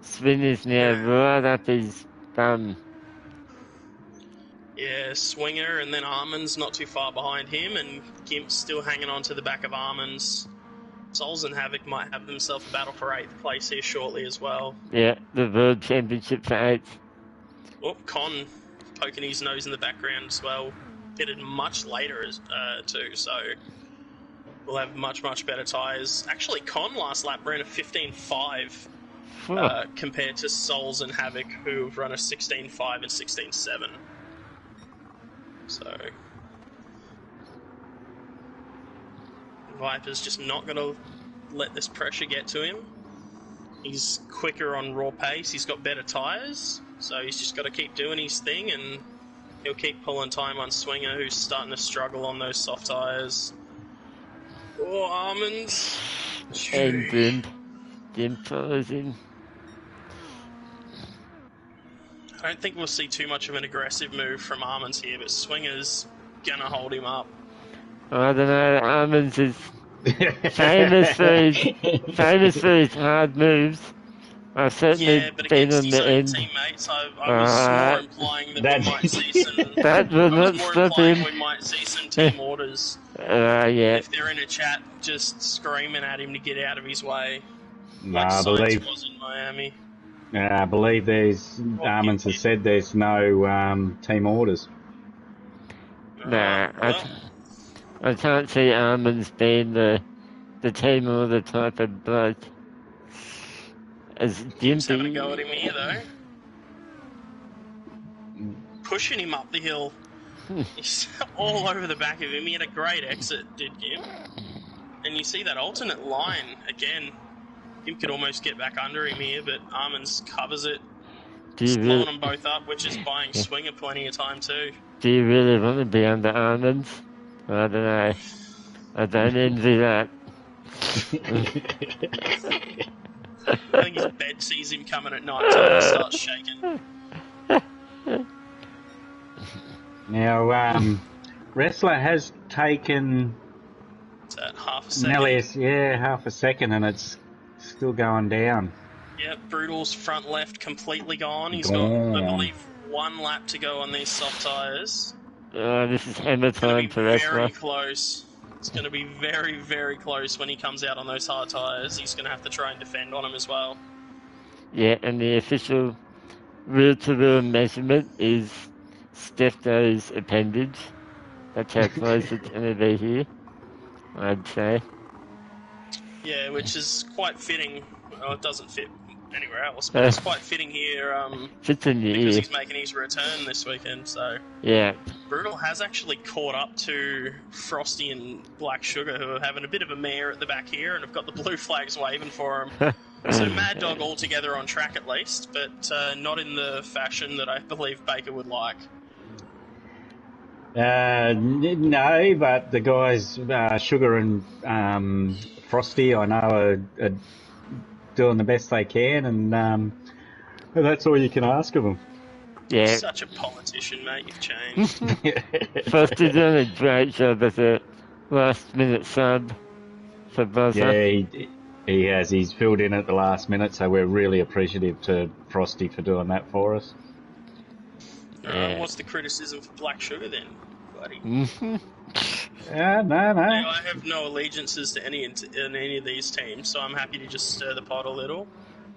Spinner's now right up his bum. Yeah, Swinger and then Armands not too far behind him, and Gimp's still hanging on to the back of Armands. Souls and Havoc might have themselves a battle for 8th place here shortly as well. Yeah, the World Championship for 8th. Oh, Con poking his nose in the background as well. Pitted much later too, so we'll have much better tyres. Actually, Con last lap ran a 15.5 compared to Souls and Havoc, who have run a 16.5 and 16.7. So Viper's just not going to let this pressure get to him. He's quicker on raw pace, he's got better tyres, so he's just got to keep doing his thing, and he'll keep pulling time on Swinger, who's starting to struggle on those soft tyres. Oh, Almonds! And Dim follows in. I don't think we'll see too much of an aggressive move from Almonds here, but Swinger's gonna hold him up. I don't know, Almonds is famous for his hard moves. I've certainly but been against on his the own end. teammates, I was more implying that we might see some... That will not stop him. We might see some team orders. Yeah. If they're in a chat, just screaming at him to get out of his way. No, Like I believe. was in Miami. I believe there's. Armin's has said there's no team orders. Nah, Well, I can't see Almonds being the team or the type of bloke. As Jim's having a Jimpy. go at him here, though. Pushing him up the hill. He's all over the back of him. He had a great exit, did Jim. And you see that alternate line again. Jim could almost get back under him here, but Armin's covers it. Just blowing them both up, which is buying Swinger plenty of time too. Do you really want to be under Almonds? I don't know. I don't envy that. I think his bed sees him coming at night time and starts shaking. Now, Wrestler has taken Is that half a second? nearly half a second, and it's still going down. Yep, Brutal's front left completely gone. He's Gone. got, I believe, 1 lap to go on these soft tyres. This is hammer It's going time to be for very Wrestler. close. It's going to be very, very close when he comes out on those hard tyres. He's going to have to try and defend on him as well. Yeah, and the official wheel-to-wheel measurement is Stefano's appendage. That's how close it's going to be here, I'd say. Yeah, which is quite fitting. Well, it doesn't fit anywhere else, but it's quite fitting here Fits in your because ear. he's making his return this weekend. So Yeah. Brutal has actually caught up to Frosty and Black Sugar, who are having a bit of a mare at the back here and have got the blue flags waving for him. So Mad Dog all together on track at least, but not in the fashion that I believe Baker would like. No, but the guys, Sugar and Frosty, I know are doing the best they can, and that's all you can ask of them. Yeah. Such a politician, mate. You've changed. Frosty's done a great job as a last-minute sub for Buzzer. Yeah, he has. He's filled in at the last minute, so we're really appreciative to Frosty for doing that for us. Yeah. What's the criticism for Black Sugar then, buddy? Mhm. No. Now, I have no allegiances to any of these teams, so I'm happy to just stir the pot a little.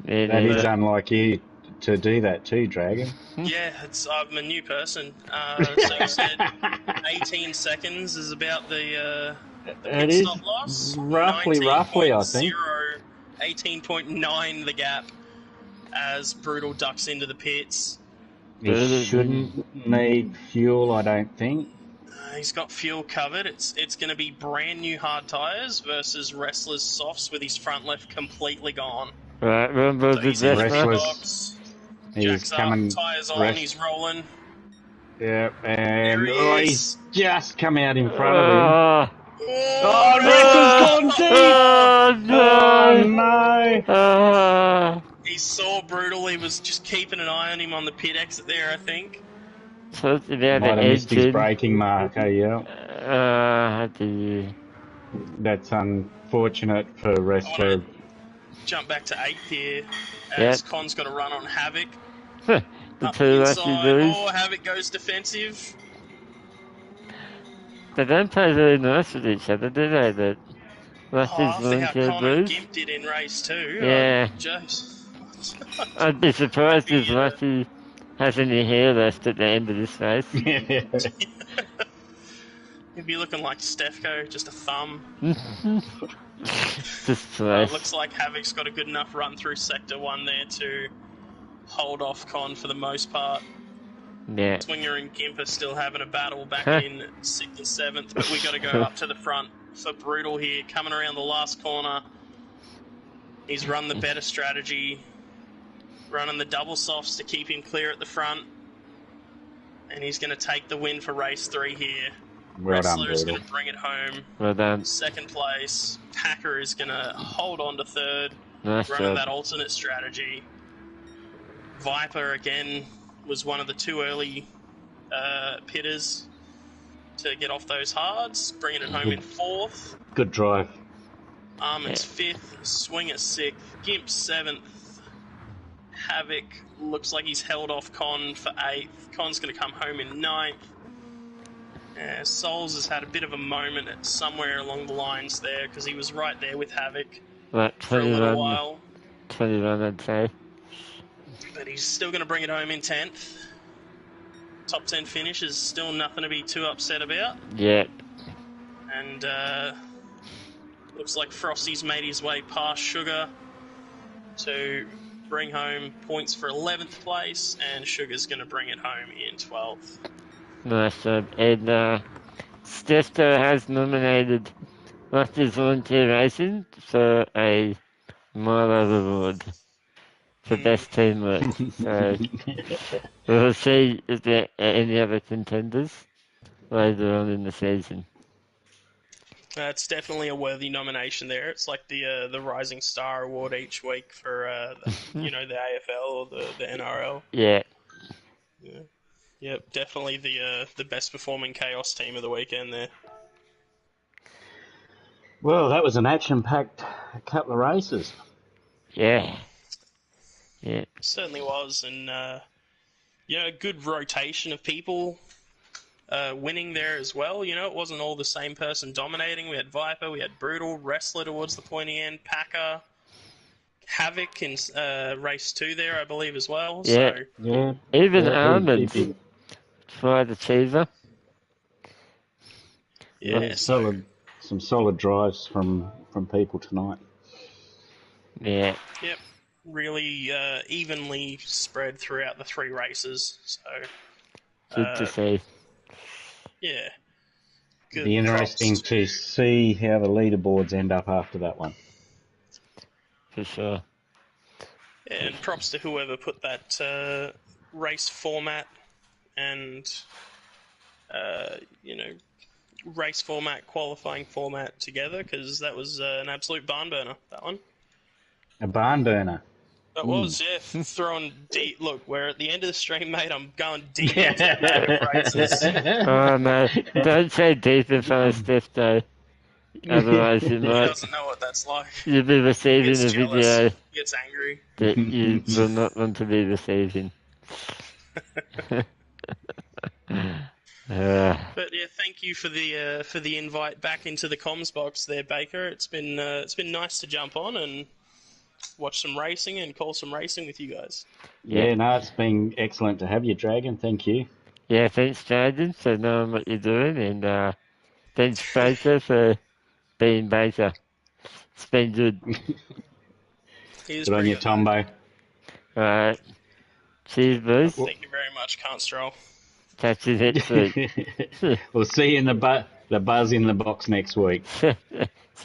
Yeah, That no, is unlike you to do that too, Dragon. Yeah, I'm a new person. So you said 18 seconds is about the It pit is stop loss. roughly, I think. 18.9 the gap as Brutal ducks into the pits. He shouldn't need fuel, I don't think. He's got fuel covered. It's going to be brand new hard tyres versus Wrestler's softs with his front left completely gone. Right, remember So the he's in the Wrestler. box. He's Jacks coming. up, tyres on, he's rolling. Yeah, and There he is. he's just come out in front of him. Oh, Wrestler's gone deep! oh Oh no! no! He saw Brutal. He was just keeping an eye on him on the pit exit there, I think. So it's about Might have the missed his engine. braking marker, yeah. How do you... That's unfortunate for Wrestler. Jump back to 8th here. Yep. As Con's got to run on Havoc. the Up two the lucky inside. dudes. Oh, Havoc goes defensive. They don't play very nice with each other, do they? That Lusty's After willing how to Con and lose. Gimp did in race 2. Yeah. Jeez. I'd be surprised if Yeah. Lusty has any hair left at the end of this race. He'd be looking like Stefko, just a thumb. Just flesh. Looks like Havoc's got a good enough run through Sector 1 there to hold off Con for the most part. Yeah. Swinger and Gimp are still having a battle back in 6th and 7th, but we got to go up to the front for Brutal here, coming around the last corner. He's run the better strategy, running the double softs to keep him clear at the front, and he's going to take the win for race 3 here. Well done, Wrestler is Brutal. going to bring it home. Well done. Second place. Packer is going to hold on to third, Nice running job. that alternate strategy. Viper, again, was one of the 2 early pitters to get off those hards, bringing it home in 4th. Good drive. Armin's 5th, Swing at 6th, Gimp 7th. Havoc looks like he's held off Con for 8th. Con's going to come home in 9th. Souls has had a bit of a moment at somewhere along the lines there because he was right there with Havoc Like for a little while. 21, I'd say. But he's still going to bring it home in 10th. Top 10 finish is still nothing to be too upset about. Yeah. And looks like Frosty's made his way past Sugar to bring home points for 11th place, and Sugar's going to bring it home in 12th. Nice job. And Stefto has nominated Rutgers Volunteer Racing for a Milo Award for best teamwork. So we'll see if there are any other contenders later on in the season. It's definitely a worthy nomination there. It's like the Rising Star Award each week for the AFL or the NRL. Yeah. Yeah. Yep, definitely the best performing Chaos team of the weekend there. Well, that was an action-packed couple of races. Yeah. Yeah. Certainly was, and good rotation of people winning there as well. You know, it wasn't all the same person dominating. We had Viper, we had Brutal, Wrestler towards the pointy end, Packer, Havoc in race 2 there, I believe, as well. Yeah. So, Yeah. Even Yeah, Armand he- tried achiever. yeah, so, some solid drives from people tonight. Yeah. yep, really evenly spread throughout the 3 races. So, Good to see. yeah. Good Be interesting props. to see how the leaderboards end up after that one. For sure. Yeah, and props to whoever put that race format and race format, qualifying format together, because that was an absolute barn burner, that one. A barn burner. That was, yeah, throwing deep. Look, we're at the end of the stream, mate. I'm going deep into the bag of races. Oh no, don't say deep in front of Steph though. Otherwise you He might, doesn't know what that's like. you'll be He receiving gets a jealous. video He gets angry. that you will not want to be receiving. But yeah, thank you for the invite back into the comms box there, Baker. It's been nice to jump on and watch some racing and call some racing with you guys. Yeah, no, it's been excellent to have you, Dragon. Thank you. Yeah, thanks Jaden for knowing what you're doing, and thanks Baker for being Baker. It's been good. He was Good on pretty you, good. Tombo. Alright. Cheers, boys. Thank you very much, Can't Stroll. Catch you next week. We'll see you in the buzz in the box next week.